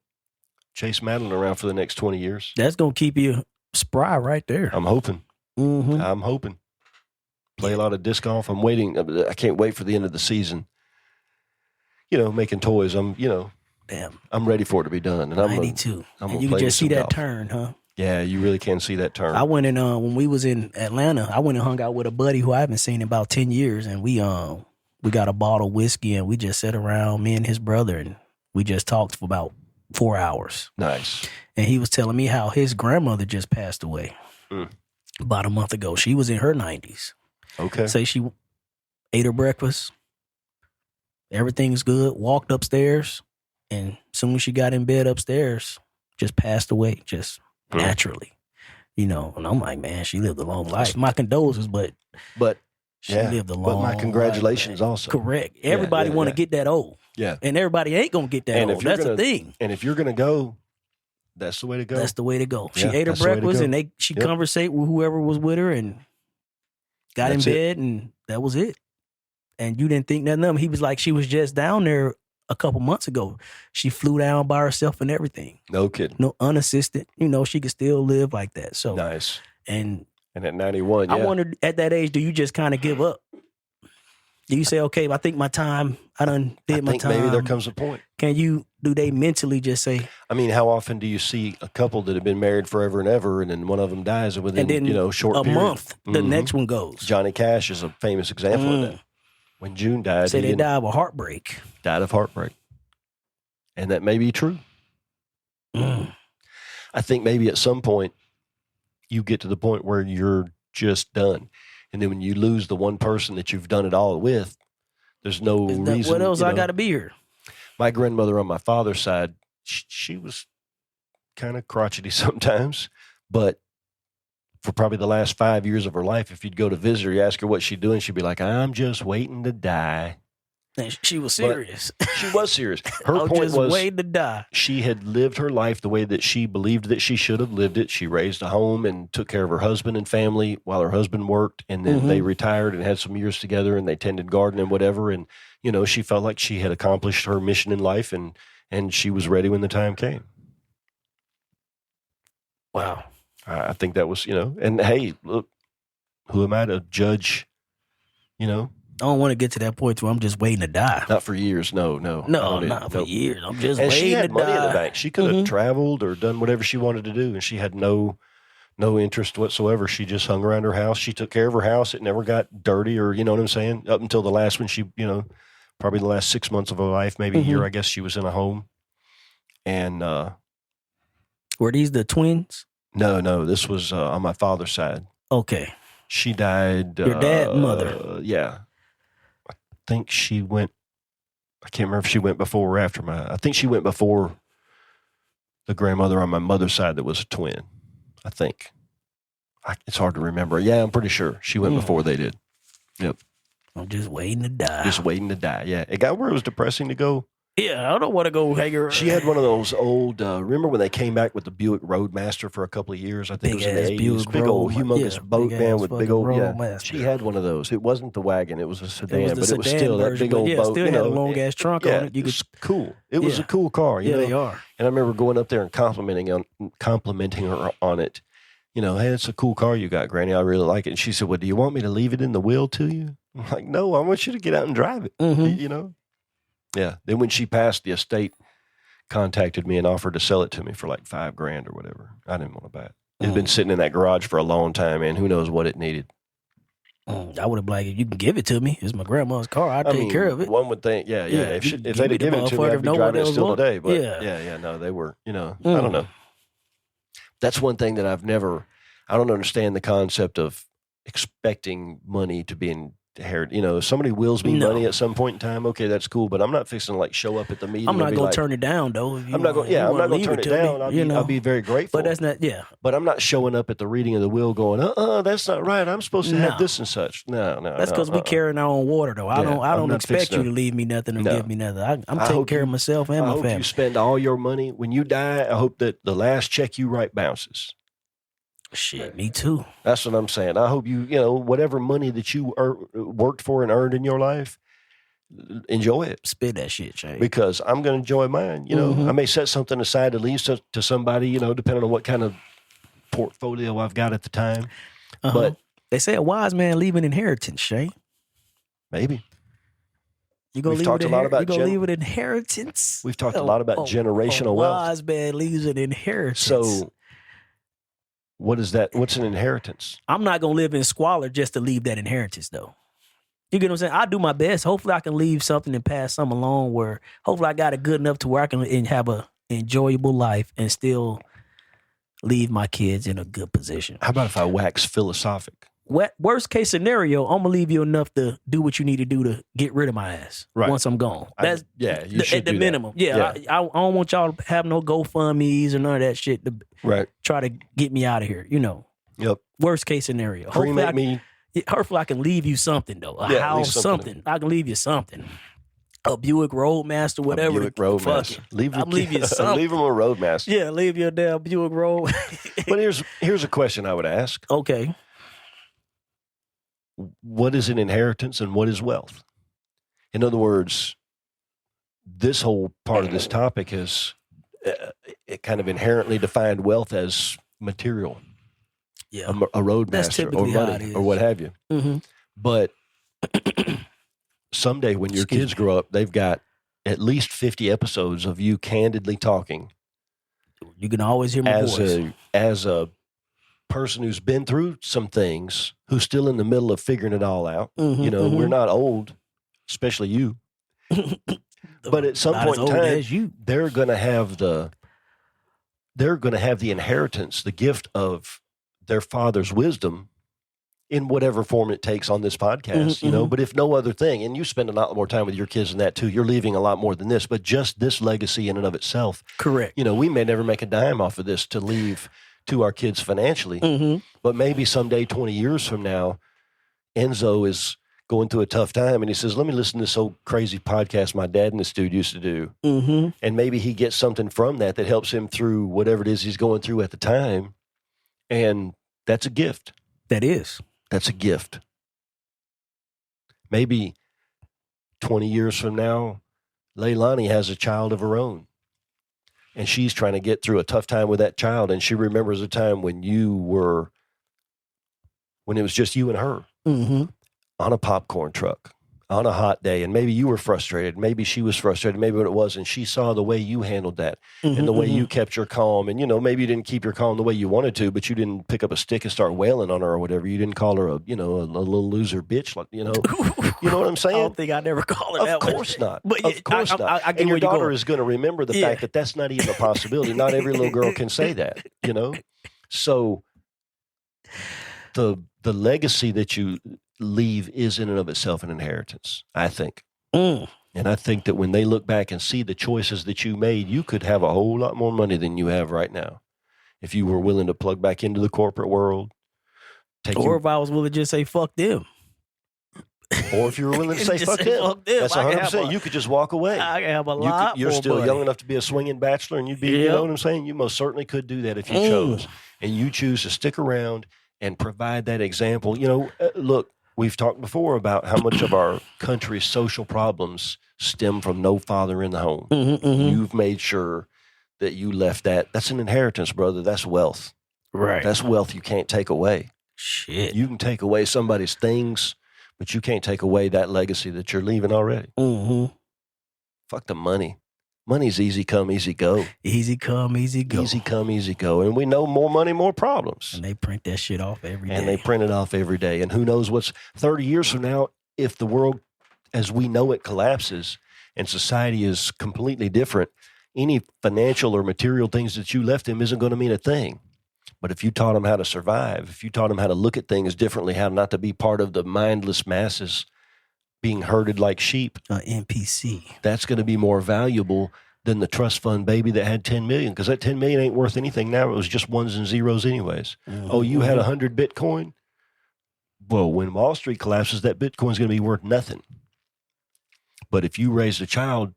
Chase Madeline around for the next 20 years. That's going to keep you spry right there. I'm hoping. Mm-hmm. I'm hoping. Play a lot of disc golf. I'm waiting. I can't wait for the end of the season. Making toys. Damn. I'm ready for it to be done. And 92. And you can just see that turn, huh? Yeah, you really can see that turn. I went in when we was in Atlanta. I went and hung out with a buddy who I haven't seen in about 10 years, and we got a bottle of whiskey, and we just sat around, me and his brother, and we just talked for about 4 hours. Nice. And he was telling me how his grandmother just passed away about a month ago. She was in her 90s. Okay. Say she ate her breakfast. Everything's good. Walked upstairs. And as soon as she got in bed upstairs, just passed away, just naturally. And I'm like, man, she lived a long life. My condolences, but she lived a long life. But my congratulations also. Correct. Everybody want to get that old. Yeah. And everybody ain't going to get that old. That's the thing. And if you're going to go, that's the way to go. That's the way to go. She ate her breakfast and she conversate with whoever was with her and got in bed and that was it. And you didn't think nothing of him. He was like, she was just down there a couple months ago. She flew down by herself and everything. No kidding. No, unassisted. She could still live like that. So nice. And at 91, I wondered at that age, do you just kind of give up? Do you say, okay, I think my time, I done did my time. Maybe there comes a point. Do they mentally just say? I mean, how often do you see a couple that have been married forever and ever, and then one of them dies, and within, short period, month, the next one goes? Johnny Cash is a famous example of that. When June died, they died of heartbreak. Died of heartbreak. And that may be true. I think maybe at some point you get to the point where you're just done. And then when you lose the one person that you've done it all with, there's no reason. What else I got to be here? My grandmother on my father's side, she was kind of crotchety sometimes, but for probably the last 5 years of her life, if you'd go to visit her, you ask her what she's doing, she'd be like, I'm just waiting to die. And she was serious. She was serious. Her point was waiting to die. She had lived her life the way that she believed that she should have lived it. She raised a home and took care of her husband and family while her husband worked. And then they retired and had some years together, and they tended garden and whatever. And, she felt like she had accomplished her mission in life, and she was ready when the time came. Wow. I think that was, and hey, look, who am I to judge, I don't want to get to that point where I'm just waiting to die. Not for years. No, not for years. I'm just waiting to die. And she had money in the bank. She could have traveled or done whatever she wanted to do, and she had no interest whatsoever. She just hung around her house. She took care of her house. It never got dirty, or you know what I'm saying? Up until the last one, she, probably the last 6 months of her life, maybe a year, I guess she was in a home. And were these the twins? No, this was on my father's side. Okay. She died. Your dad, mother. Yeah. I think she went, I can't remember if she went before or after I think she went before the grandmother on my mother's side that was a twin, I think. It's hard to remember. Yeah, I'm pretty sure she went before they did. Yep. I'm just waiting to die. Just waiting to die, yeah. It got where it was depressing to go. Yeah, I don't want to go hang around. She had one of those old, remember when they came back with the Buick Roadmaster for a couple of years? I think big it was in the 80s. Big old, humongous boat, man, with big old, She had one of those. It wasn't the wagon. It was a sedan, but it was still that big old boat. Still had a long-ass trunk on it. It was cool. It was a cool car. You know? They are. And I remember going up there and complimenting her on it. Hey, it's a cool car you got, Granny. I really like it. And she said, well, do you want me to leave it in the wheel to you? I'm like, no, I want you to get out and drive it, Yeah. Then when she passed, the estate contacted me and offered to sell it to me for like $5,000 or whatever. I didn't want to buy it. It had been sitting in that garage for a long time, and who knows what it needed. I would have been like, if you can give it to me, it's my grandma's car. I'd take care of it. One would think, yeah. If they'd have given it to me, I'd be driving it still today. But no, they were, I don't know. That's one thing that I don't understand the concept of expecting money to be inherited. If somebody wills me money at some point in time, okay, that's cool, but I'm not fixing to show up at the meeting. I'm not going to turn it down, though. I'm not going to turn it down. I'll be very grateful. But that's not, But I'm not showing up at the reading of the will going, that's not right. I'm supposed to have this and such. No. That's because we carrying our own water, though. I don't expect you to leave me nothing or give me nothing. I'm taking care of myself and my family. I hope you spend all your money. When you die, I hope that the last check you write bounces. Shit, me too. That's what I'm saying. I hope you, whatever money that you worked for and earned in your life, enjoy it. Spend that shit, Shane. Because I'm going to enjoy mine. I may set something aside to leave to somebody, depending on what kind of portfolio I've got at the time. But they say a wise man leave an inheritance, Shane. Maybe. We've talked a lot about leave an inheritance. We've talked a lot about generational wealth. A wise man leaves an inheritance. So what is that? What's an inheritance? I'm not going to live in squalor just to leave that inheritance, though. You get what I'm saying? I do my best. Hopefully I can leave something and pass something along where hopefully I got it good enough to where I can have a enjoyable life and still leave my kids in a good position. How about if I wax philosophic? Worst case scenario, I'm going to leave you enough to do what you need to do to get rid of my ass once I'm gone. That's you should at the minimum. Yeah. I don't want y'all to have no GoFundMes or none of that shit to try to get me out of here, Yep. Worst case scenario. Hopefully I can leave you something, though. A house, something. I can leave you something. A Buick Roadmaster, whatever. A Buick Roadmaster. Leave you something. Leave them a Roadmaster. Yeah, leave your damn Buick Road. But here's a question I would ask. Okay. What is an inheritance and what is wealth? In other words, this whole part of this topic is it kind of inherently defined wealth as material. Yeah. A Roadmaster or money or what have you. Mm-hmm. But someday when your kids grow up, they've got at least 50 episodes of you candidly talking. You can always hear my voice. As a person who's been through some things, who's still in the middle of figuring it all out. We're not old, especially you. But at some point in time, they're going to have the inheritance, the gift of their father's wisdom in whatever form it takes on this podcast, but if no other thing, and you spend a lot more time with your kids than that too, you're leaving a lot more than this, but just this legacy in and of itself. Correct. We may never make a dime off of this to leave to our kids financially, but maybe someday, 20 years from now, Enzo is going through a tough time and he says, let me listen to this old crazy podcast my dad in the studio used to do. And maybe he gets something from that helps him through whatever it is he's going through at the time. And that's a gift. That's a gift. Maybe 20 years from now, Leilani has a child of her own. And she's trying to get through a tough time with that child. And she remembers a time when it was just you and her on a popcorn truck on a hot day. And maybe you were frustrated. Maybe she was frustrated. Maybe what it was. And she saw the way you handled that and the way you kept your calm. And, maybe you didn't keep your calm the way you wanted to, but you didn't pick up a stick and start wailing on her or whatever. You didn't call her a little loser bitch. You know what I'm saying? I don't think I never call her that. Of course not. But of course not. I and your daughter is going to remember the fact that that's not even a possibility. Not every little girl can say that, So the legacy that you leave is in and of itself an inheritance, I think. And I think that when they look back and see the choices that you made, you could have a whole lot more money than you have right now if you were willing to plug back into the corporate world. If I was willing to just say, fuck them. Or if you were willing to say, fuck them. That's 100%. You could just walk away. I can have a lot You're still money. young enough to be a swinging bachelor, and you'd be, you know what I'm saying? You most certainly could do that if you chose. And you choose to stick around and provide that example. Look, we've talked before about how much of our country's social problems stem from no father in the home. You've made sure that you left that. That's an inheritance, brother. That's wealth. Right. That's wealth you can't take away. Shit. You can take away somebody's things, but you can't take away that legacy that you're leaving already. Fuck the money. Money's easy come, easy go. Easy come, easy go. Easy come, easy go. And we know more money, more problems. And they print that shit off every day. And they print it off every day. And who knows what's 30 years from now, if the world as we know it collapses and society is completely different, any financial or material things that you left him isn't going to mean a thing. But if you taught him how to survive, if you taught him how to look at things differently, how not to be part of the mindless masses being herded like sheep. NPC. That's going to be more valuable than the trust fund baby that had 10 million, because that 10 million ain't worth anything now. It was just ones and zeros anyways. Oh, you had 100 Bitcoin? Well, when Wall Street collapses, that Bitcoin's going to be worth nothing. But if you raised a child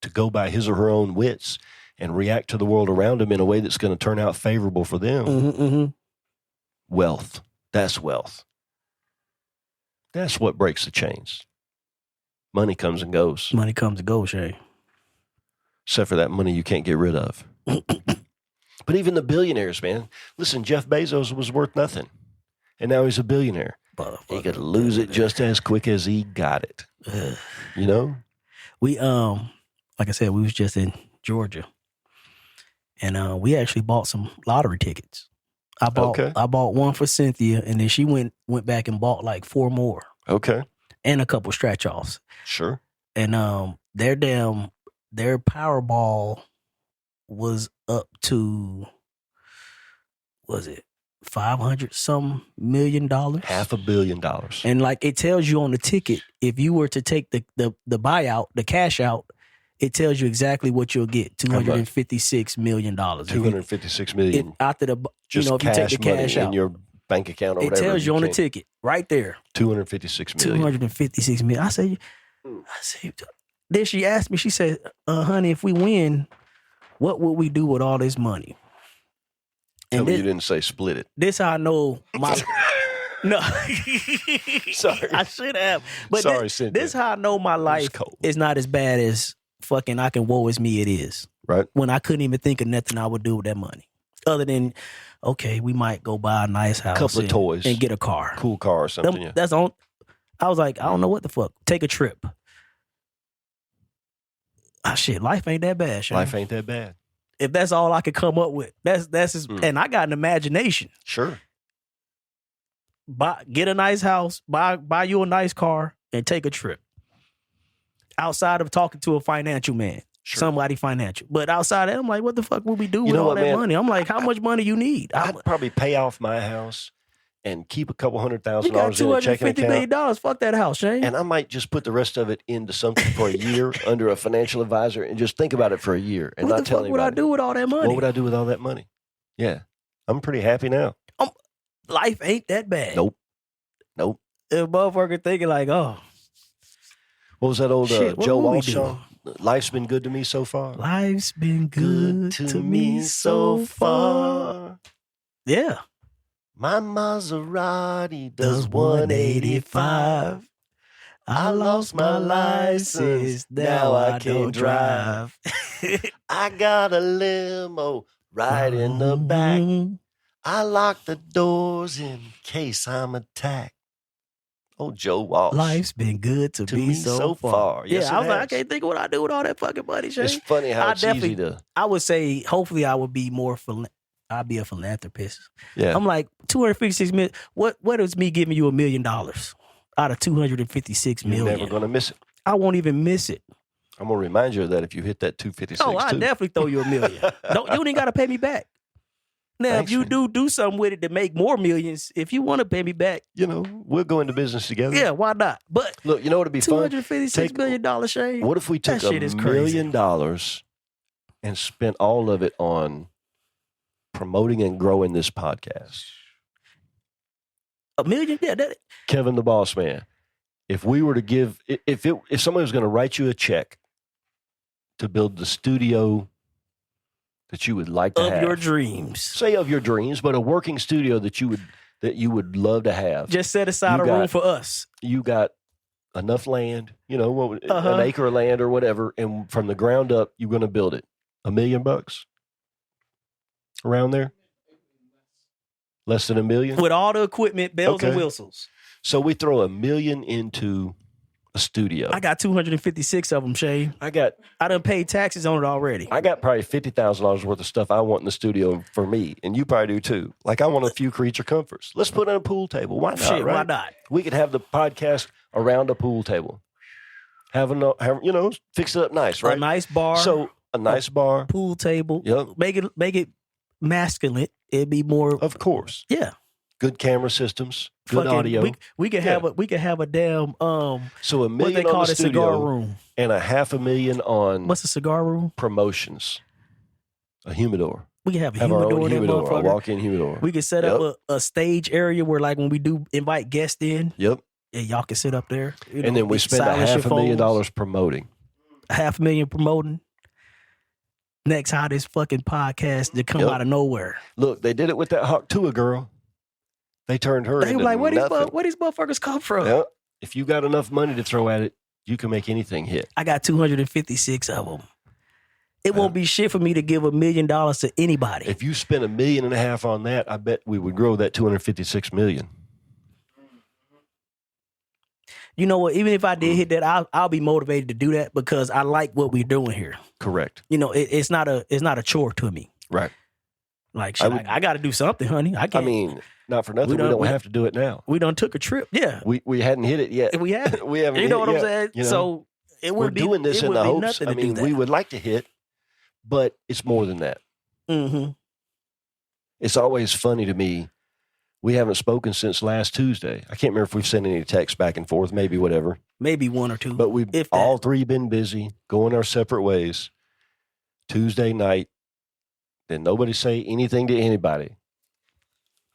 to go by his or her own wits and react to the world around them in a way that's going to turn out favorable for them, wealth. That's wealth. That's what breaks the chains. Money comes and goes. Money comes and goes, Shay. Except for that money you can't get rid of. But even the billionaires, man. Listen, Jeff Bezos was worth nothing. And now he's a billionaire. He could lose it just as quick as he got it. You know? We, like I said, we was just in Georgia. And we actually bought some lottery tickets. I bought one for Cynthia, and then she went back and bought like 4 more. Okay. And a couple scratch offs. Sure. And their Powerball was up to, was it $500 million? $500 million. And like it tells you on the ticket, if you were to take the buyout, the cash out, it tells you exactly what you'll get. $256 million. $256 million. After the, just if you take the cash out in your bank account or whatever. It tells you on the ticket right there. $256 million. $256 million. I say, then she asked me, she said, honey, if we win, what would we do with all this money? Tell me you didn't say split it. This how I know my... No. Sorry. I should have. But sorry, this how I know my life is not as bad as fucking I can woe is me it is. Right. When I couldn't even think of nothing I would do with that money. Other than, okay, we might go buy a nice house. Couple of toys. And get a car. Cool car or something, yeah. That's on. I was like, I don't know what the fuck. Take a trip. Ah, shit, life ain't that bad, Shane. Life ain't that bad. If that's all I could come up with, that's just, and I got an imagination. Sure. Get a nice house, buy you a nice car, and take a trip. Outside of talking to a financial man, somebody financial. But outside of that, I'm like, what the fuck would we do with all that money? I'm like, how much money you need? I'd probably pay off my house and keep a couple $100,000 you got in a checking account. $250 million. Fuck that house, Shane. And I might just put the rest of it into something for a year under a financial advisor and just think about it for a year and not tell anybody. What would I do with all that money? What would I do with all that money? Yeah. I'm pretty happy now. Life ain't that bad. Nope. If motherfucker thinking like, oh. What was that old Joe Walsh song? Life's been good to me so far. Life's been good to me so far. Yeah. My Maserati does 185. I lost my license, now I can't drive. I got a limo right in the back. I lock the doors in case I'm attacked. Oh, Joe Walsh. Life's been good to me so far. Yes, I was like, I can't think of what I do with all that fucking money, Shane. It's funny how it's easy to. I would say, hopefully, I would be more. I'll be a philanthropist. Yeah. I'm like, 256 million. What is me giving you $1 million out of 256 million? You're never gonna miss it. I won't even miss it. I'm gonna remind you of that if you hit that 256. Oh, I definitely throw you $1 million. You ain't gotta pay me back. Now, Thanks, if you do something with it to make more millions, if you want to pay me back, we'll go into business together. Yeah, why not? But look, you know what would be fun? $256 million, Shane. What if we took $1 million and spent all of it on promoting and growing this podcast? $1 million? Yeah, Kevin the Boss Man. If we were to give, if somebody was going to write you a check to build the studio that you would like to have. Of your dreams. Say of your dreams, but a working studio that you would love to have. Just set aside a room for us. You got enough land, an acre of land or whatever, and from the ground up, you're going to build it. $1 million? Around there? Less than $1 million? With all the equipment, bells and whistles. So we throw $1 million into a studio. I got 256 of them, Shay. I done paid taxes on it already. I got probably $50,000 worth of stuff I want in the studio for me, and you probably do too. Like I want a few creature comforts. Let's put in a pool table. Why not? Shit, right? why not? We could have the podcast around a pool table. Fix it up nice, right? A nice bar. So a nice bar, pool table. Yep. Make it masculine. It'd be more. Of course. Yeah. Good camera systems, good audio. We could have a damn so $1 million what they call on the studio cigar room and $500,000 on what's a cigar room? Promotions. A humidor. We can have a our humidor own in that humidor, a motherfucker. walk-in humidor. We can set up a stage area where like when we do invite guests in. Yep. Yeah, y'all can sit up there. And then we spend $500,000 promoting. $500,000 promoting. Next hottest fucking podcast to come out of nowhere. Look, they did it with that Hawk Tua girl. They turned her into like, where nothing. these motherfuckers come from? Yep. If you got enough money to throw at it, you can make anything hit. I got 256 of them. It won't be shit for me to give $1 million to anybody. If you spent $1.5 million on that, I bet we would grow that 256 million. You know what? Even if I did hit that, I'll be motivated to do that because I like what we're doing here. Correct. It's not a chore to me. Right. Like shit, I got to do something, honey. I mean, not for nothing. We don't have to do it now. We done took a trip. Yeah. We hadn't hit it yet. We haven't. We haven't. You know what I'm saying? saying? So we're doing this in the hopes. I mean, we would like to hit, but it's more than that. Mm-hmm. It's always funny to me. We haven't spoken since last Tuesday. I can't remember if we've sent any texts back and forth, maybe whatever. Maybe one or two. But we've all three been busy, going our separate ways. Tuesday night, then nobody say anything to anybody.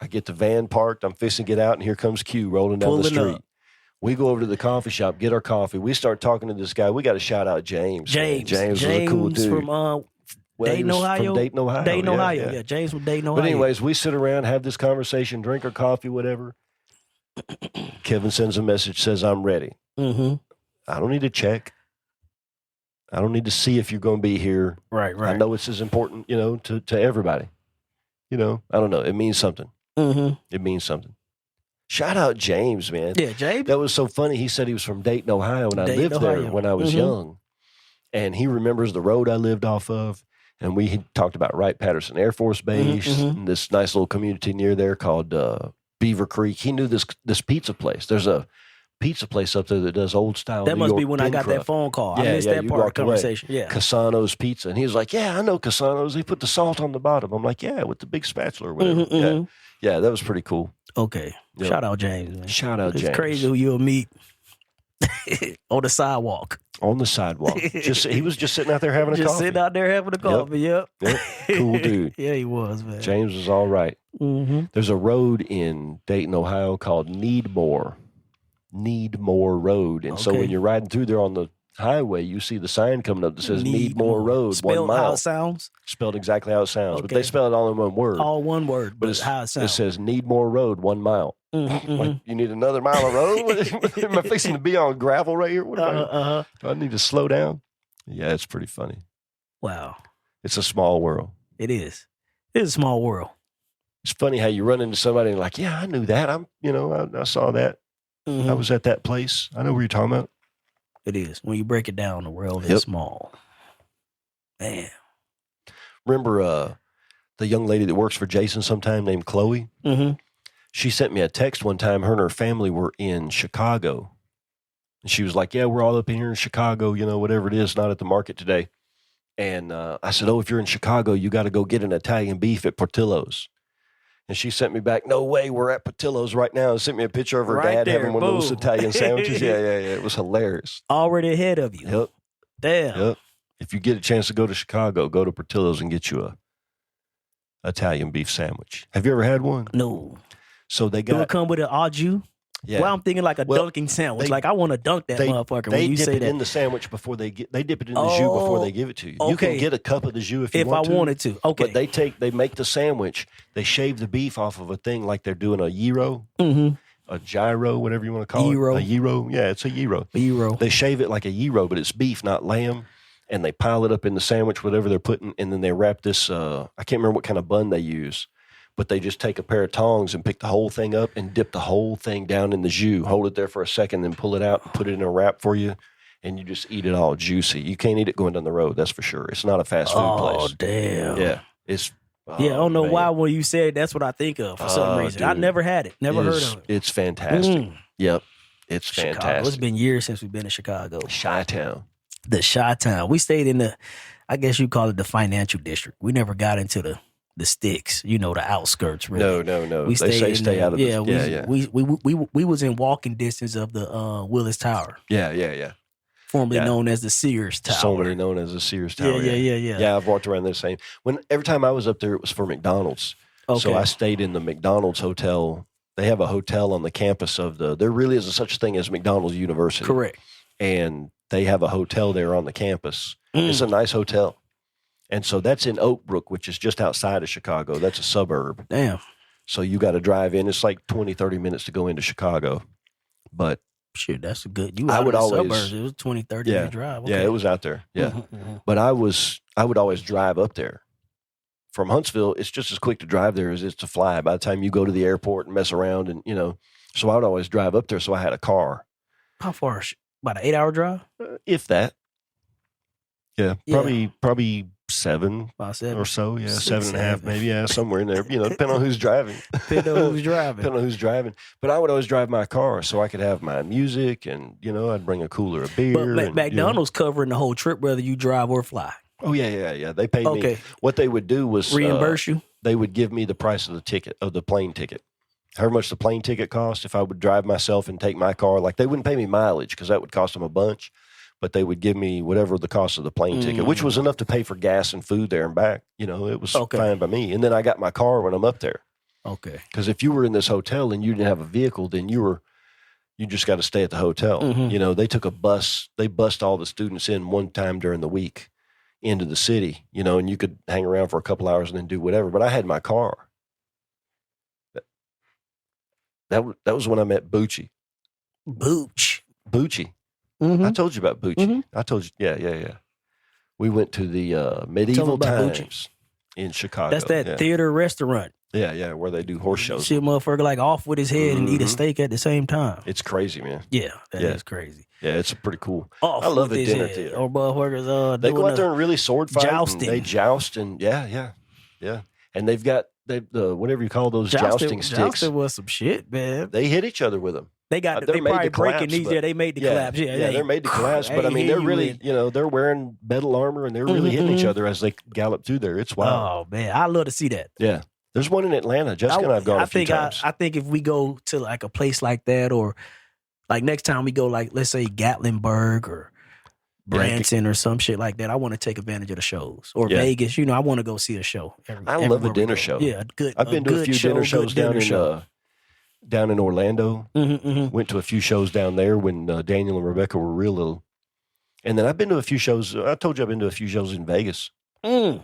I get the van parked. I'm fixing to get out, and here comes Q rolling down the street. Up. We go over to the coffee shop, get our coffee. We start talking to this guy. We got to shout out James. James was a cool dude. From Dayton, Ohio. From Dayton, Ohio. Dayton, Ohio. Yeah, James from Dayton, Ohio. But anyways, we sit around, have this conversation, drink our coffee, whatever. Kevin sends a message, says, I'm ready. Mm-hmm. I don't need to check. I don't need to see if you're going to be here. Right. I know it's as important, to everybody. I don't know. It means something. Mm-hmm. It means something. Shout out James, man. Yeah, James. That was so funny. He said he was from Dayton, Ohio, and I lived there when I was young. And he remembers the road I lived off of. And we talked about Wright-Patterson Air Force Base, and this nice little community near there called Beaver Creek. He knew this pizza place. There's a pizza place up there that does old style. That New must York be when I got that phone call. I missed that part of the conversation. Yeah. Casano's Pizza. And he was like, yeah, I know Casano's. They put the salt on the bottom. I'm like, yeah, with the big spatula or whatever. Yeah, that was pretty cool. Okay. Yep. Shout out James, man. Shout out James. It's crazy who you'll meet on the sidewalk. On the sidewalk. He was just sitting out there having a coffee. Just sitting out there having a coffee, yep. Cool dude. Yeah, he was, man. James was all right. There's a road in Dayton, Ohio called Needmore Road. And so when you're riding through there on the highway, you see the sign coming up that says Needmore Road, spelled 1 mile. How it sounds? Spelled exactly how it sounds. But they spell it all in one word. All one word, but how it sounds. It says Needmore Road, 1 mile. Like, you need another mile of road? Am I fixing to be on gravel right here? What do I need to slow down? Yeah, it's pretty funny. Wow. It's a small world. It is. It is a small world. It's funny how you run into somebody and like, yeah, I knew that. I saw that. I was at that place. I know what you're talking about. It is. When you break it down, the world is small. Man. Remember the young lady that works for Jason sometime named Chloe? She sent me a text one time. Her and her family were in Chicago. And she was like, yeah, we're all up in here in Chicago, whatever it is, not at the market today. And I said, if you're in Chicago, you got to go get an Italian beef at Portillo's. And she sent me back, no way, we're at Portillo's right now. And sent me a picture of her dad having one of those Italian sandwiches. Yeah. It was hilarious. Already ahead of you. Yep. Damn. Yep. If you get a chance to go to Chicago, go to Portillo's and get you a Italian beef sandwich. Have you ever had one? No. So they got. Do it come with an au jus? Yeah. Well, I'm thinking like a dunking sandwich. Like I want to dunk that motherfucker. They dip it in the sandwich before they dip it in the jus before they give it to you. You can get a cup of the jus if you want to. If I wanted to. Okay. But they make the sandwich. They shave the beef off of a thing like they're doing a gyro, a gyro, whatever you want to call it. A gyro. Yeah, it's a gyro. They shave it like a gyro, but it's beef, not lamb. And they pile it up in the sandwich, whatever they're putting, and then they wrap this. I can't remember what kind of bun they use. But they just take a pair of tongs and pick the whole thing up and dip the whole thing down in the jus. Hold it there for a second, then pull it out and put it in a wrap for you. And you just eat it all juicy. You can't eat it going down the road, that's for sure. It's not a fast food place. Oh, damn. Yeah. It's I don't know why when you said that's what I think of for some reason. Dude, I never had it. Never heard of it. It's fantastic. Yep. It's Chicago. fantastic. It's been years since we've been in Chicago. Chi-Town. The Chi-Town. We stayed in I guess you call it the financial district. We never got into the sticks, the outskirts. Really. No. They say stay out of We was in walking distance of the Willis Tower. Yeah. Formerly known as the Sears Tower. Formerly known as the Sears Tower. Yeah. Yeah, I've walked around there same. Every time I was up there, it was for McDonald's. Okay. So I stayed in the McDonald's hotel. They have a hotel on the campus of there really is such a thing as McDonald's University. Correct. And they have a hotel there on the campus. It's a nice hotel. And so that's in Oak Brook, which is just outside of Chicago. That's a suburb. Damn. So you got to drive in. It's like 20, 30 minutes to go into Chicago. But shit, that's a good. I would always suburbs. It was 20, 30 minute drive. Okay. Yeah, it was out there. Yeah. But I would always drive up there. From Huntsville, it's just as quick to drive there as it's to fly. By the time you go to the airport and mess around and, so I would always drive up there. So I had a car. How far? About an 8-hour drive? If that. Yeah. Probably 7 or so. Yeah. 7.5 maybe. Yeah. Somewhere in there, depending on who's driving. Depending on who's driving. But I would always drive my car so I could have my music and, I'd bring a cooler of beer. But McDonald's covering the whole trip, whether you drive or fly. Oh, yeah. They paid me. What they would do was reimburse you? They would give me the price of the plane ticket. However much the plane ticket cost, if I would drive myself and take my car, like they wouldn't pay me mileage because that would cost them a bunch, but they would give me whatever the cost of the plane ticket, which was enough to pay for gas and food there and back. It was fine by me. And then I got my car when I'm up there. Okay. Because if you were in this hotel and you didn't have a vehicle, then you just got to stay at the hotel. They took a bus. They bussed all the students in one time during the week into the city, and you could hang around for a couple hours and then do whatever. But I had my car. That was when I met Bucci. Bucci. I told you about Bucci. I told you. Yeah. We went to the medieval times in Chicago. That's that theater restaurant. Yeah, where they do horse shows. See a motherfucker like off with his head and eat a steak at the same time. It's crazy, man. Yeah, that is crazy. Yeah, it's pretty cool. Off I love with a his dinner head. theater. Or motherfuckers they go out there and really sword fight. jousting. And they joust and yeah. And they've got whatever you call those jousting sticks. Jousting was some shit, man. They hit each other with them. They probably breaking these. Yeah, they made the collapse. Yeah, they're made to collapse. But I mean, they're really, they're wearing metal armor and they're really hitting each other as they gallop through there. It's wild. Oh man, I love to see that. Yeah, there's one in Atlanta. Jessica and I've gone a few times. I think if we go to like a place like that, or like next time we go, like let's say Gatlinburg or Branson or some shit like that, I want to take advantage of the shows. Or Vegas, I want to go see a show. I love a dinner show. Yeah, I've been to a few dinner shows down in Orlando. Went to a few shows down there when Daniel and Rebecca were real little. And then I've been to a few shows. I told you I've been to a few shows in Vegas. I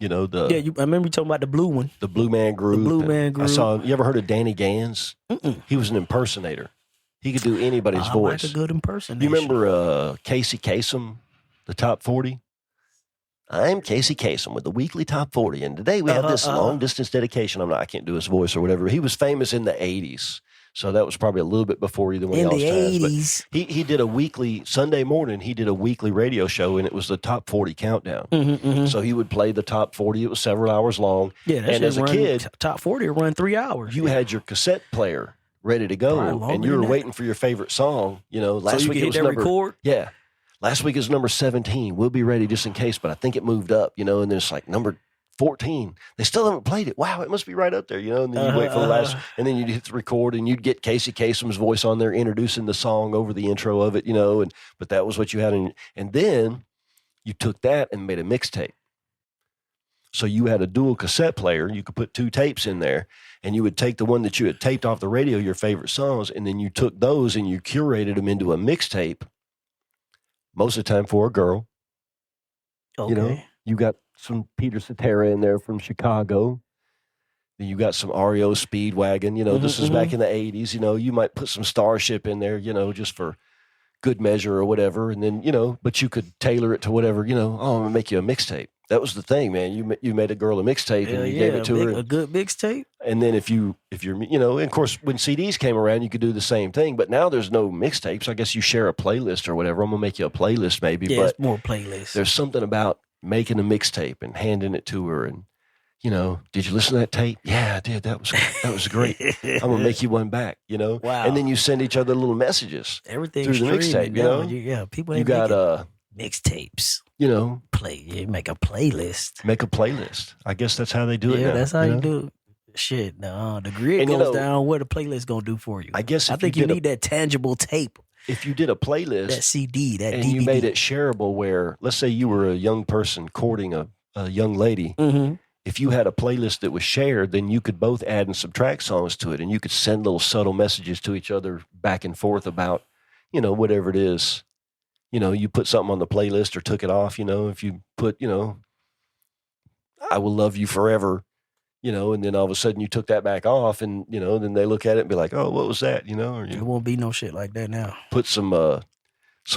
remember you talking about the blue one. The Blue Man Group. You ever heard of Danny Gans? He was an impersonator. He could do anybody's voice. Like a good impersonation. You remember Casey Kasem, the Top 40? I'm Casey Kasem with the weekly Top 40, and today we have this long-distance dedication. I can't do his voice or whatever. He was famous in the 80s, so that was probably a little bit before either one of y'all's times. In the 80s. But he did a weekly, Sunday morning, he did a weekly radio show, and it was the Top 40 countdown. So he would play the Top 40. It was several hours long. Yeah, and as a kid, Top 40 would run 3 hours. You had your cassette player ready to go, and you were waiting for your favorite song. Last week it was record? Yeah. Last week is number 17. We'll be ready just in case, but I think it moved up, and then it's like number 14. They still haven't played it. Wow, it must be right up there, and then you wait for the last, and then you'd hit the record, and you'd get Casey Kasem's voice on there introducing the song over the intro of it, but that was what you had. And then you took that and made a mixtape. So you had a dual cassette player. You could put 2 tapes in there, and you would take the one that you had taped off the radio, your favorite songs, and then you took those and you curated them into a mixtape. Most of the time for a girl. Okay. You got some Peter Cetera in there from Chicago. Then you got some REO Speedwagon. This is back in the 80s. You might put some Starship in there, just for good measure or whatever. And then, but you could tailor it to whatever, I'm going to make you a mixtape. That was the thing, man. You made a girl a mixtape and you gave it to her. A good mixtape. And then if you're, and of course, when CDs came around, you could do the same thing. But now there's no mixtapes. I guess you share a playlist or whatever. I'm gonna make you a playlist, maybe. Yeah, but it's more playlists. There's something about making a mixtape and handing it to her, and did you listen to that tape? Yeah, I did. That was great. I'm gonna make you one back. Wow. And then you send each other little messages. Everything through the mixtape. People. You got mixtapes. Make a playlist. Make a playlist. I guess that's how they do it now. Yeah, that's how you do it. Shit, no. The grid goes down. What the playlist going to do for you? I guess I think you need that tangible tape. If you did a playlist. That CD, that and DVD. you made it shareable where, let's say you were a young person courting a young lady. If you had a playlist that was shared, then you could both add and subtract songs to it. And you could send little subtle messages to each other back and forth about, whatever it is. You put something on the playlist or took it off, if you put, I will love you forever, and then all of a sudden you took that back off and, then they look at it and be like, oh, what was that? Or there won't be no shit like that now. Put some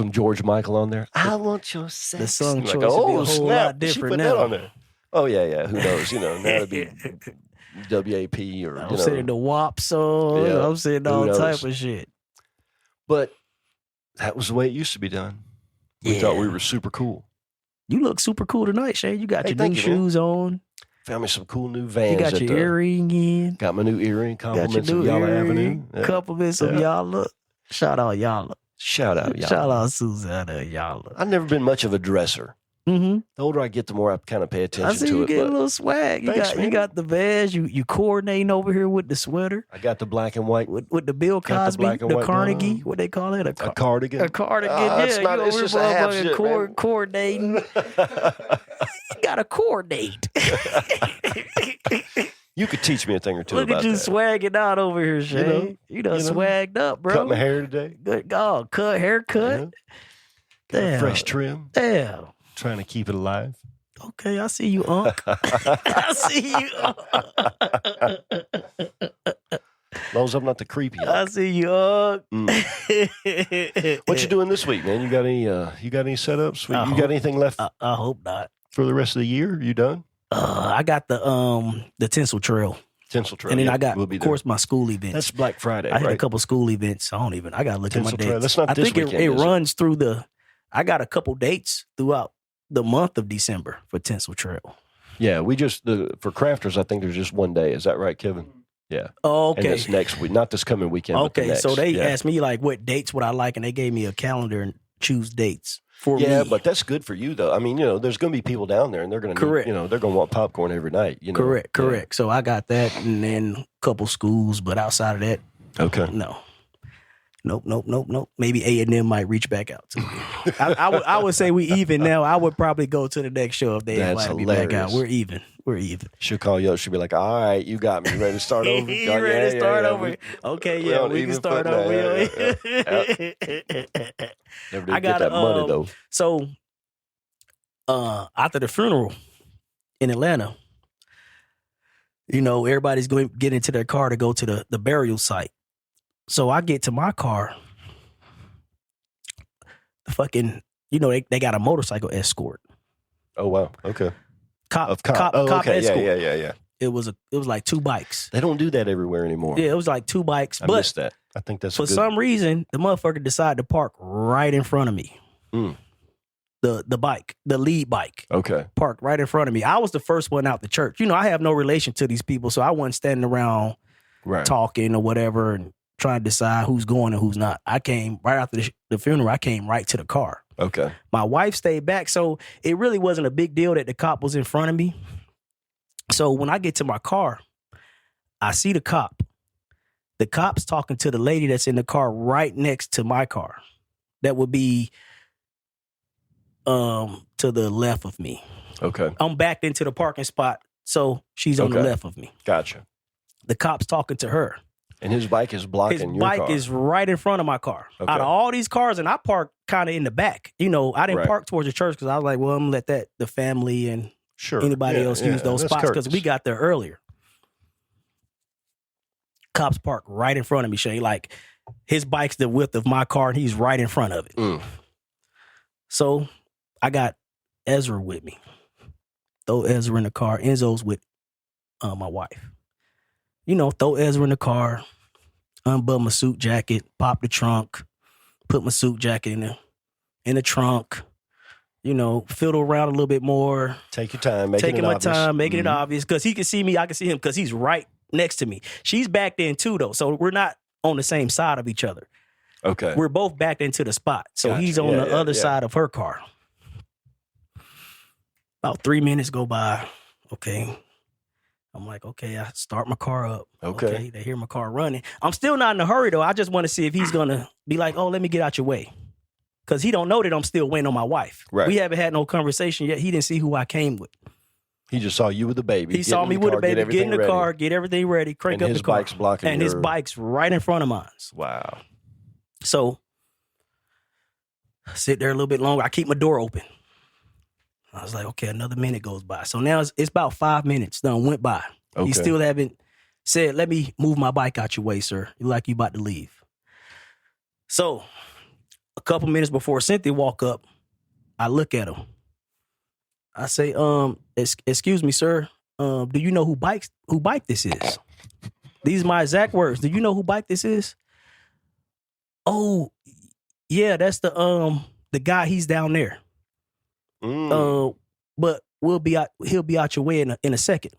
George Michael on there. I want your sex. The song choice would be a whole lot different she put now. That on there. Oh, yeah. Who knows? Now it'd be WAP or, I'm saying the WAP song. Yeah, I'm saying all type of shit. But that was the way it used to be done. We thought we were super cool. You look super cool tonight, Shane. You got your new shoes on. Found me some cool new Vans. You got your earring in. Got my new earring. Compliments of Yalla Avenue. Yeah. Compliments of Yalla. Shout out Yalla. Shout out Yalla. Shout out Susanna Yalla. I've never been much of a dresser. The older I get, the more I kind of pay attention to it. I see you get a little swag. You got the Vans. You coordinating over here with the sweater. I got the black and white. With the Bill Cosby, the Carnegie. What they call it? A cardigan. A cardigan. It's just a half shit, coordinating. You got to coordinate. You could teach me a thing or two about that. Look at you swagging out over here, Shane. You done swagged up, bro. Cut my hair today. Good God. Haircut. Damn. Fresh trim. Damn. Trying to keep it alive. Okay, I see you, Unc. I see you, As long as I'm not the creepy Unc. I see you, Unc. What you doing this week, man? You got any setups? You got anything left? I hope not. For the rest of the year? You done? I got the tinsel trail. Tinsel Trail. And then Yep, I got, we'll be of there. course, my school events. That's Black Friday, I had right? a couple school events. I gotta look Tinsel at my Trail. dates. That's not I this think weekend, it is it? runs through I got a couple dates throughout the month of December for Tinsel Trail. Yeah, for crafters, I think there's just one day. Is that right, Kevin? Yeah. Oh, okay. And that's next week, not this coming weekend, but the Okay, next. so they asked me like what dates would I like, and they gave me a calendar and choose dates for me. Yeah, but that's good for you, though. I mean, there's going to be people down there, and they're going to, Correct. they're going to want popcorn every night. Correct. Yeah. So I got that, and then a couple schools, but outside of that, Okay. no. Nope. Maybe A&M might reach back out to me. I would say we even now. I would probably go to the next show if they invite me back out. We're even. She'll call you up. She'll be like, all right, you got me. You ready to start over? You ready to start over? Okay, yeah, we can start over. Never did get that money, though. So, after the funeral in Atlanta, everybody's going to get into their car to go to the burial site. So I get to my car, the fucking, they got a motorcycle escort. Oh, wow. Okay. Cop okay. escort. Yeah. It was like 2 bikes. They don't do that everywhere anymore. Yeah, it was like 2 bikes. I missed that. I think that's for some reason, the motherfucker decided to park right in front of me. Mm. The bike, the lead bike. Okay. Parked right in front of me. I was the first one out the church. I have no relation to these people, so I wasn't standing around talking or whatever and trying to decide who's going and who's not. I came right after the funeral. I came right to the car. Okay. My wife stayed back, so it really wasn't a big deal that the cop was in front of me. So when I get to my car, I see the cop. The cop's talking to the lady that's in the car right next to my car. That would be to the left of me. Okay. I'm backed into the parking spot, so she's on the left of me. Gotcha. The cop's talking to her. And his bike is blocking your car. His bike is right in front of my car. Okay. Out of all these cars, and I parked kind of in the back. I didn't park towards the church because I was like, well, I'm going to let the family and anybody else use those spots because we got there earlier. Cops parked right in front of me, Shay. Like, his bike's the width of my car, and he's right in front of it. Mm. So I got Ezra with me. Throw Ezra in the car. Enzo's with my wife. Throw Ezra in the car, unbutton my suit jacket, pop the trunk, put my suit jacket in the trunk, fiddle around a little bit more. Take your time, making it obvious. Because he can see me, I can see him, because he's right next to me. She's backed in too, though, so we're not on the same side of each other. Okay. We're both backed into the spot. So Gotcha. He's on the other side of her car. About 3 minutes go by. Okay. I'm like, okay, I start my car up. Okay. They hear my car running. I'm still not in a hurry, though. I just want to see if he's going to be like, oh, let me get out your way. Because he don't know that I'm still waiting on my wife. Right. We haven't had no conversation yet. He didn't see who I came with. He just saw you with the baby. He saw me with the baby, get in the car, get everything ready, crank up the car. And his bike's blocking and his bike's right in front of mine. Wow. So, I sit there a little bit longer. I keep my door open. I was like, okay, another minute goes by. So now it's about 5 minutes done went by. Okay. He still haven't said, let me move my bike out your way, sir. You like you about to leave. So a couple minutes before Cynthia walk up, I look at him. I say, excuse me, sir. Do you know who bike this is? These are my exact words. Do you know who bike this is? Oh, yeah, that's the guy. He's down there. But he'll be out your way in a second.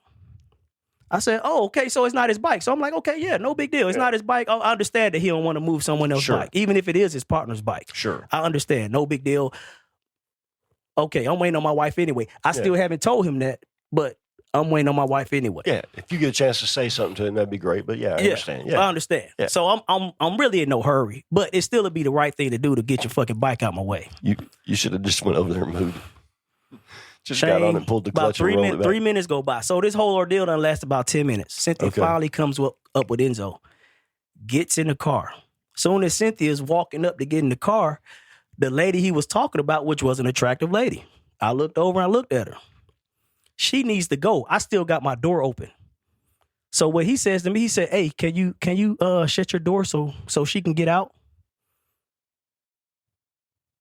I said, oh, okay, so it's not his bike. So I'm like, okay, yeah, no big deal. It's not his bike. I understand that he don't want to move someone else's bike, even if it is his partner's bike. Sure. I understand. No big deal. Okay, I'm waiting on my wife anyway. I still haven't told him that, but I'm waiting on my wife anyway. Yeah, if you get a chance to say something to him, that'd be great. But I understand. Yeah, I understand. Yeah. So I'm really in no hurry, but it still would be the right thing to do to get your fucking bike out my way. You should have just went over there and moved. Just Shane, got on and pulled the clutch and rolled it back. 3 minutes go by. So this whole ordeal done lasts about 10 minutes. Cynthia finally comes up with Enzo, gets in the car. Soon as Cynthia's walking up to get in the car, the lady he was talking about, which was an attractive lady, I looked over and I looked at her. She needs to go. I still got my door open. So what he says to me, he said, hey, can you shut your door so she can get out?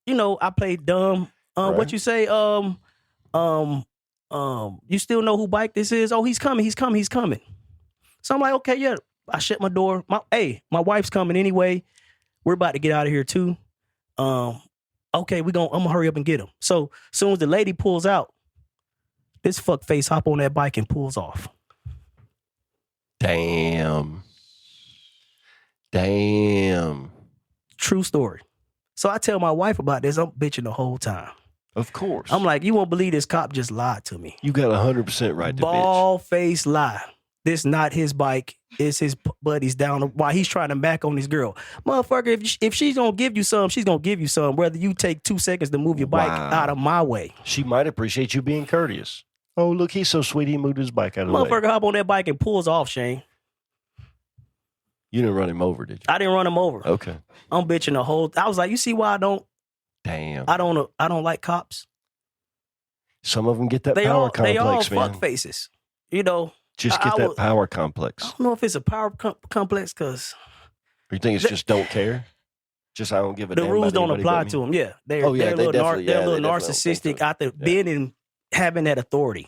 I played dumb. What you say? You still know who bike this is? Oh, he's coming. So I'm like, okay, yeah. I shut my door. My wife's coming anyway. We're about to get out of here too. Okay, I'm gonna hurry up and get him. So soon as the lady pulls out, this fuck face hop on that bike and pulls off. Damn. True story. So I tell my wife about this. I'm bitching the whole time. Of course. I'm like, you won't believe this cop just lied to me. You got 100% right to bitch. Ball face lie. This not his bike. It's his buddies down while he's trying to back on his girl. Motherfucker, if she's gonna give you some, she's gonna give you some. Whether you take 2 seconds to move your bike out of my way. She might appreciate you being courteous. Oh, look, he's so sweet. He moved his bike out of the way. Motherfucker hop on that bike and pulls off, Shane. You didn't run him over, did you? I didn't run him over. Okay. I'm bitching the whole. I was like, you see why I don't? Damn. I don't like cops. Some of them get that power complex, they all man. fuck faces. You know. Just get that power complex. I don't know if it's a power complex because. You think it's just don't care? Just I don't give a damn. The rules don't apply to them. Yeah, they're a little narcissistic out there being and having that authority.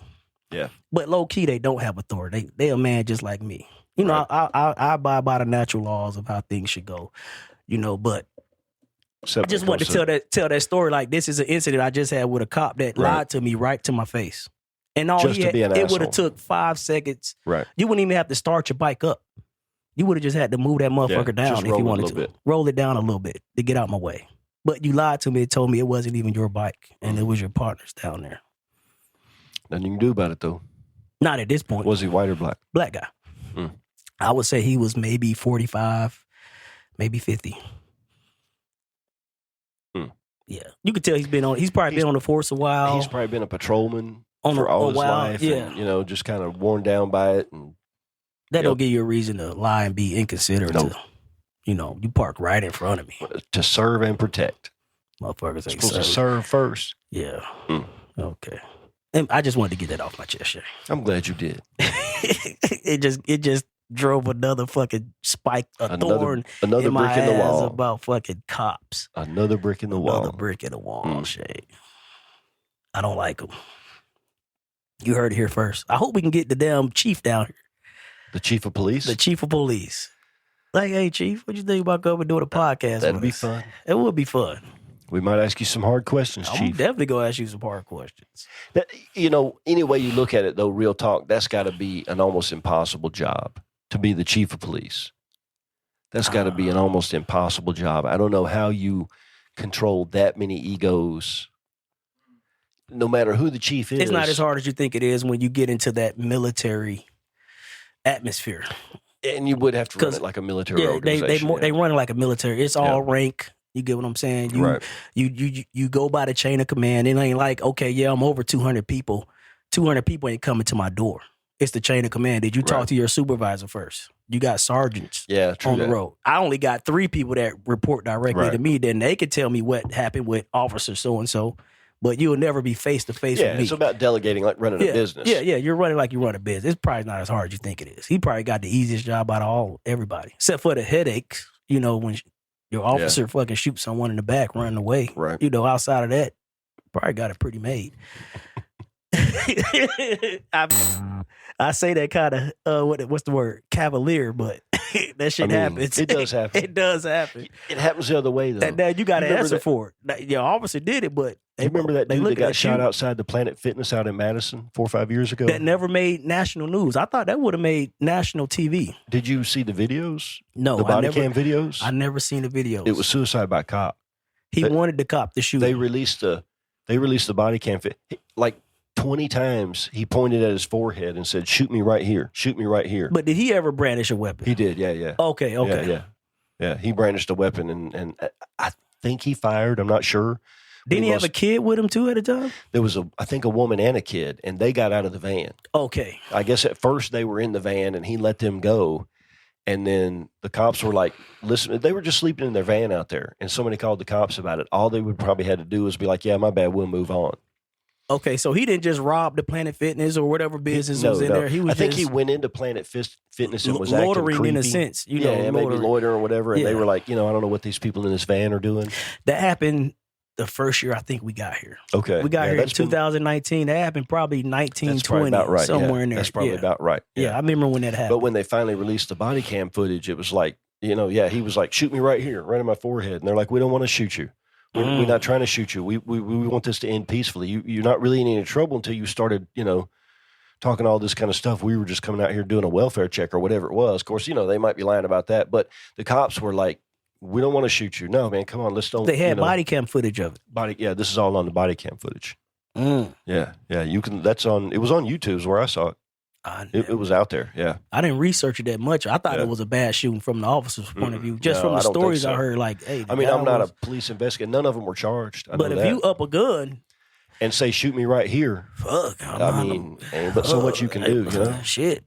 Yeah, but low key they don't have authority. They a man just like me. You know, I abide by the natural laws of how things should go. You know, but I just want to tell that story. Like this is an incident I just had with a cop that lied to me right to my face. And all just it would have took 5 seconds. Right. You wouldn't even have to start your bike up. You would have just had to move that motherfucker down if you wanted to. Roll it down a little bit to get out my way. But you lied to me and told me it wasn't even your bike and it was your partner's down there. Nothing you can do about it though. Not at this point. Was he white or black? Black guy. I would say he was maybe 45, maybe 50. Yeah. You could tell he's probably been on the force a while. He's probably been a patrolman for all his life. Yeah. And, you know, just kind of worn down by it. And that don't give you a reason to lie and be inconsiderate. No. You know, you park right in front of me. To serve and protect. Motherfuckers ain't supposed to serve first. Yeah. Okay. And I just wanted to get that off my chest, Shay. I'm glad you did. It just drove another fucking spike, thorn another in my brick in the wall about fucking cops. Another brick in the wall. Another brick in the wall, Shay. I don't like them. You heard it here first. I hope we can get the damn chief down here. The chief of police? The chief of police. Like, hey, chief, what you think about coming and doing a podcast? That'd be fun. It would be fun. We might ask you some hard questions, Chief. I'm definitely going to ask you some hard questions. That, you know, any way you look at it, though, real talk, that's got to be an almost impossible job to be the chief of police. That's got to be an almost impossible job. I don't know how you control that many egos, no matter who the chief is. It's not as hard as you think it is when you get into that military atmosphere. And you would have to run it like a military organization. They run it like a military. It's all rank. You get what I'm saying? You go by the chain of command. It ain't like, okay, yeah, I'm over 200 people. 200 people ain't coming to my door. It's the chain of command. Did you talk to your supervisor first? You got sergeants on the road. I only got 3 people that report directly to me. Then they could tell me what happened with officer so-and-so. But you'll never be face-to-face with me. It's about delegating like running a business. Yeah, you're running like you run a business. It's probably not as hard as you think it is. He probably got the easiest job out of everybody. Except for the headaches, you know, when your officer fucking shoots someone in the back running away. Right. You know, outside of that, probably got it pretty made. I say that kind of, what's the word? Cavalier, but that shit happens. It does happen. It does happen. It happens the other way, though. Now you got to answer for it. Your officer did it, but you remember that dude that got shot outside the Planet Fitness out in Madison 4 or 5 years ago? That never made national news. I thought that would have made national TV. Did you see the videos? No, the body cam videos. I never seen the videos. It was suicide by cop. He wanted the cop to shoot. They released the body cam. Like 20 times, he pointed at his forehead and said, "Shoot me right here. Shoot me right here." But did he ever brandish a weapon? He did. Yeah. Okay. Yeah. He brandished a weapon, and I think he fired. I'm not sure. Didn't he have a kid with him too at the time? There was I think a woman and a kid, and they got out of the van. Okay. I guess at first they were in the van, and he let them go. And then the cops were like, listen, they were just sleeping in their van out there. And somebody called the cops about it. All they would probably had to do was be like, yeah, my bad, we'll move on. Okay, so he didn't just rob the Planet Fitness or whatever business was in there. I think he went into Planet Fitness and was loitering in a sense. Maybe loitering or whatever. And they were like, I don't know what these people in this van are doing. That happened the first year I think we got here. Okay. We got here in 2019. That happened probably 1920, about right. somewhere in there. That's probably about right. Yeah, I remember when that happened. But when they finally released the body cam footage, it was like, he was like, shoot me right here, right in my forehead. And they're like, we don't want to shoot you. We're not trying to shoot you. We want this to end peacefully. You're not really in any trouble until you started, talking all this kind of stuff. We were just coming out here doing a welfare check or whatever it was. Of course, they might be lying about that. But the cops were like, we don't want to shoot you. No, man, come on, let's don't. They had body cam footage of it. This is all on the body cam footage. Mm. Yeah, you can. It was on YouTube is where I saw it. It was out there, yeah. I didn't research it that much. I thought it was a bad shooting from the officer's point of view. Just from the stories I heard, like, hey. I'm not a police investigator. None of them were charged. But if you up a gun and say, shoot me right here. Fuck. Ain't but so much you can do, Shit.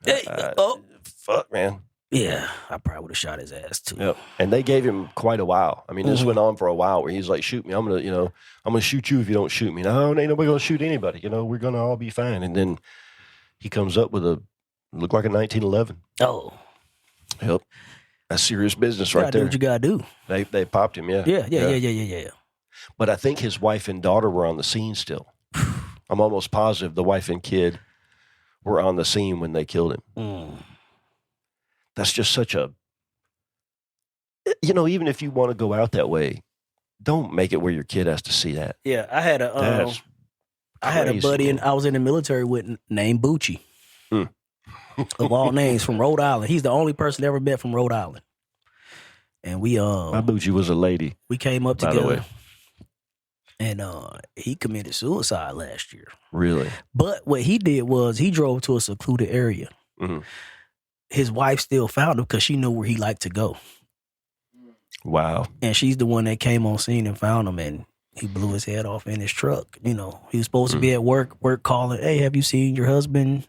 Fuck, man. Yeah, I probably would have shot his ass too. Yep. And they gave him quite a while. I mean, this went on for a while where he's like, shoot me. I'm gonna shoot you if you don't shoot me. No, ain't nobody gonna shoot anybody. We're gonna all be fine. And then he comes up with look like a 1911. Oh. Yep. That's serious business right there. Do what you gotta do. They popped him, yeah. Yeah. But I think his wife and daughter were on the scene still. I'm almost positive the wife and kid were on the scene when they killed him. Mm. That's just such a, even if you want to go out that way, don't make it where your kid has to see that. Yeah, I had a buddy, and I was in the military with named Bucci, of all names, from Rhode Island. He's the only person I ever met from Rhode Island. And we my Bucci was a lady. We came up together, and he committed suicide last year. Really? But what he did was he drove to a secluded area. Mm-hmm. His wife still found him because she knew where he liked to go. Wow. And she's the one that came on scene and found him, and he blew his head off in his truck. He was supposed to be at work calling, hey, have you seen your husband?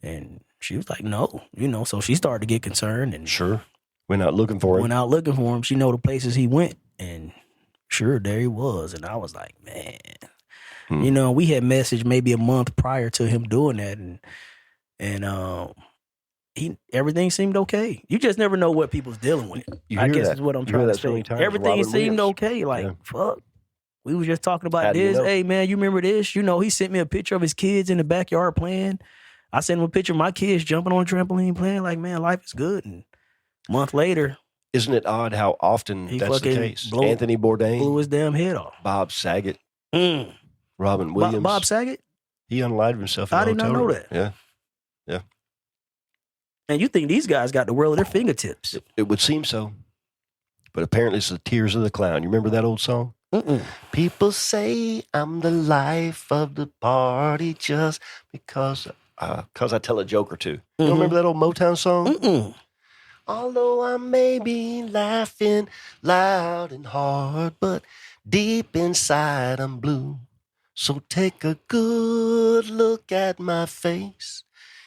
And she was like, no, so she started to get concerned. And sure. Went out looking for him. She know the places he went, and sure, there he was. And I was like, man, we had messaged maybe a month prior to him doing that, and everything seemed okay. You just never know what people's dealing with. I guess is what I'm trying to say. Everything seemed okay. Like, fuck. We was just talking about this. Hey, man, you remember this? He sent me a picture of his kids in the backyard playing. I sent him a picture of my kids jumping on a trampoline playing. Like, man, life is good. And a month later. Isn't it odd how often that's the case? Anthony Bourdain. Blew his damn head off. Bob Saget. Robin Williams. Bob Saget? He unalived himself in I did not know that. Yeah. And you think these guys got the world at their fingertips. It would seem so. But apparently it's the Tears of the Clown. You remember that old song? Mm-mm. People say I'm the life of the party just because I tell a joke or two. You don't remember that old Motown song? Mm-mm. Although I may be laughing loud and hard, but deep inside I'm blue. So take a good look at my face.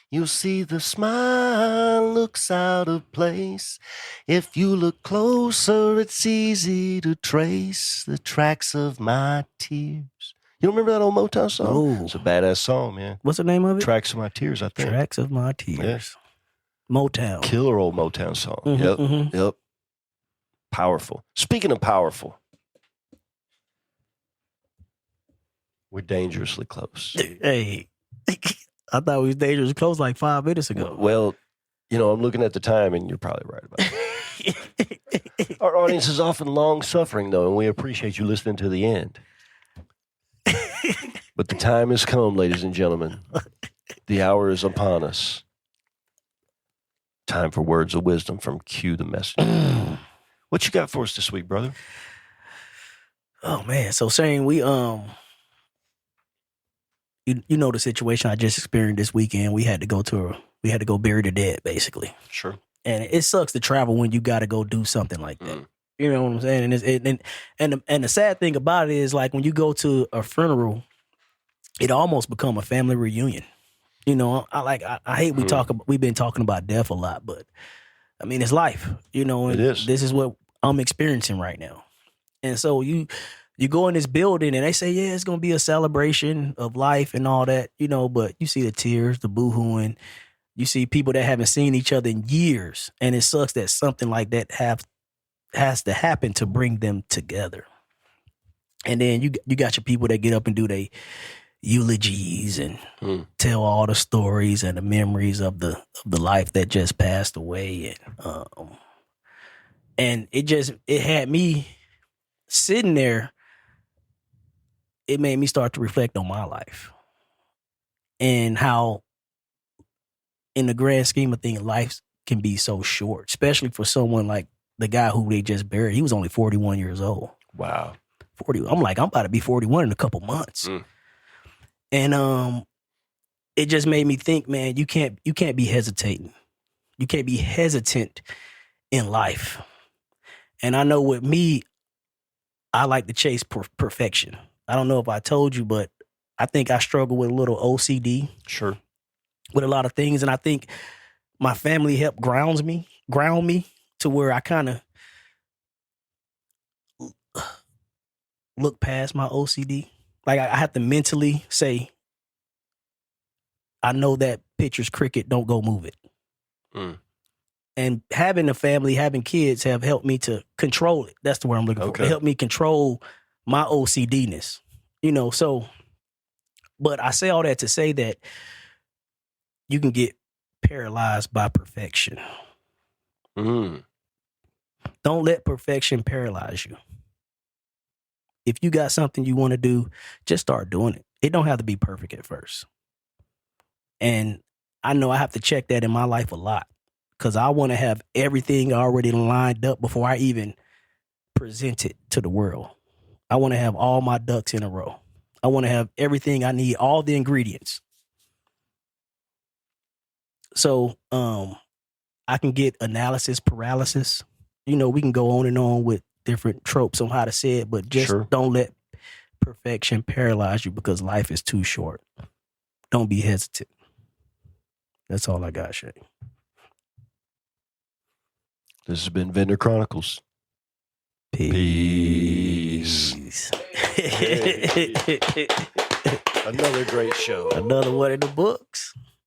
You'll see the smile looks out of place. If you look closer, it's easy to trace the tracks of my tears. You don't remember that old Motown song? Oh. It's a badass song, man. What's the name of it? Tracks of My Tears, I think. Tracks of My Tears. Yes. Motown. Killer old Motown song. Mm-hmm, Yep. Powerful. Speaking of powerful, we're dangerously close. Hey. I thought we was dangerously close like 5 minutes ago. Well, I'm looking at the time, and you're probably right about that. Our audience is often long-suffering, though, and we appreciate you listening to the end. But the time has come, ladies and gentlemen. The hour is upon us. Time for words of wisdom from Q the Messenger. What you got for us this week, brother? Oh, man. So, Shane, we You know the situation I just experienced this weekend. We had to go bury the dead, basically. Sure. And it sucks to travel when you got to go do something like that. You know what I'm saying? And the sad thing about it is, like, when you go to a funeral, it almost become a family reunion. I hate we've been talking about death a lot, but I mean, it's life. And it is. This is what I'm experiencing right now. And so you go in this building and they say, yeah, it's going to be a celebration of life and all that, but you see the tears, the boo-hooing. You see people that haven't seen each other in years. And it sucks that something like that has to happen to bring them together. And then you got your people that get up and do their eulogies and tell all the stories and the memories of the life that just passed away. And it had me sitting there. It made me start to reflect on my life and how, in the grand scheme of things, life can be so short, especially for someone like the guy who they just buried. He was only 41 years old. Wow. 40. I'm about to be 41 in a couple months. And it just made me think, man, you can't be hesitating. You can't be hesitant in life. And I know with me, I like to chase perfection. I don't know if I told you, but I think I struggle with a little OCD. Sure. With a lot of things. And I think my family helped ground me to where I kind of look past my OCD. Like I have to mentally say, I know that picture's cricket, don't go move it. And having a family, having kids have helped me to control it. That's the word I'm looking for. It helped me control my OCD-ness. So, but I say all that to say that you can get paralyzed by perfection. Don't let perfection paralyze you. If you got something you want to do, just start doing it. It don't have to be perfect at first. And I know I have to check that in my life a lot because I want to have everything already lined up before I even present it to the world. I want to have all my ducks in a row. I want to have everything I need, all the ingredients. So I can get analysis paralysis. We can go on and on with different tropes on how to say it, but just don't let perfection paralyze you because life is too short. Don't be hesitant. That's all I got, Shay. This has been Vendor Chronicles. Peace. Another great show. Another one in the books.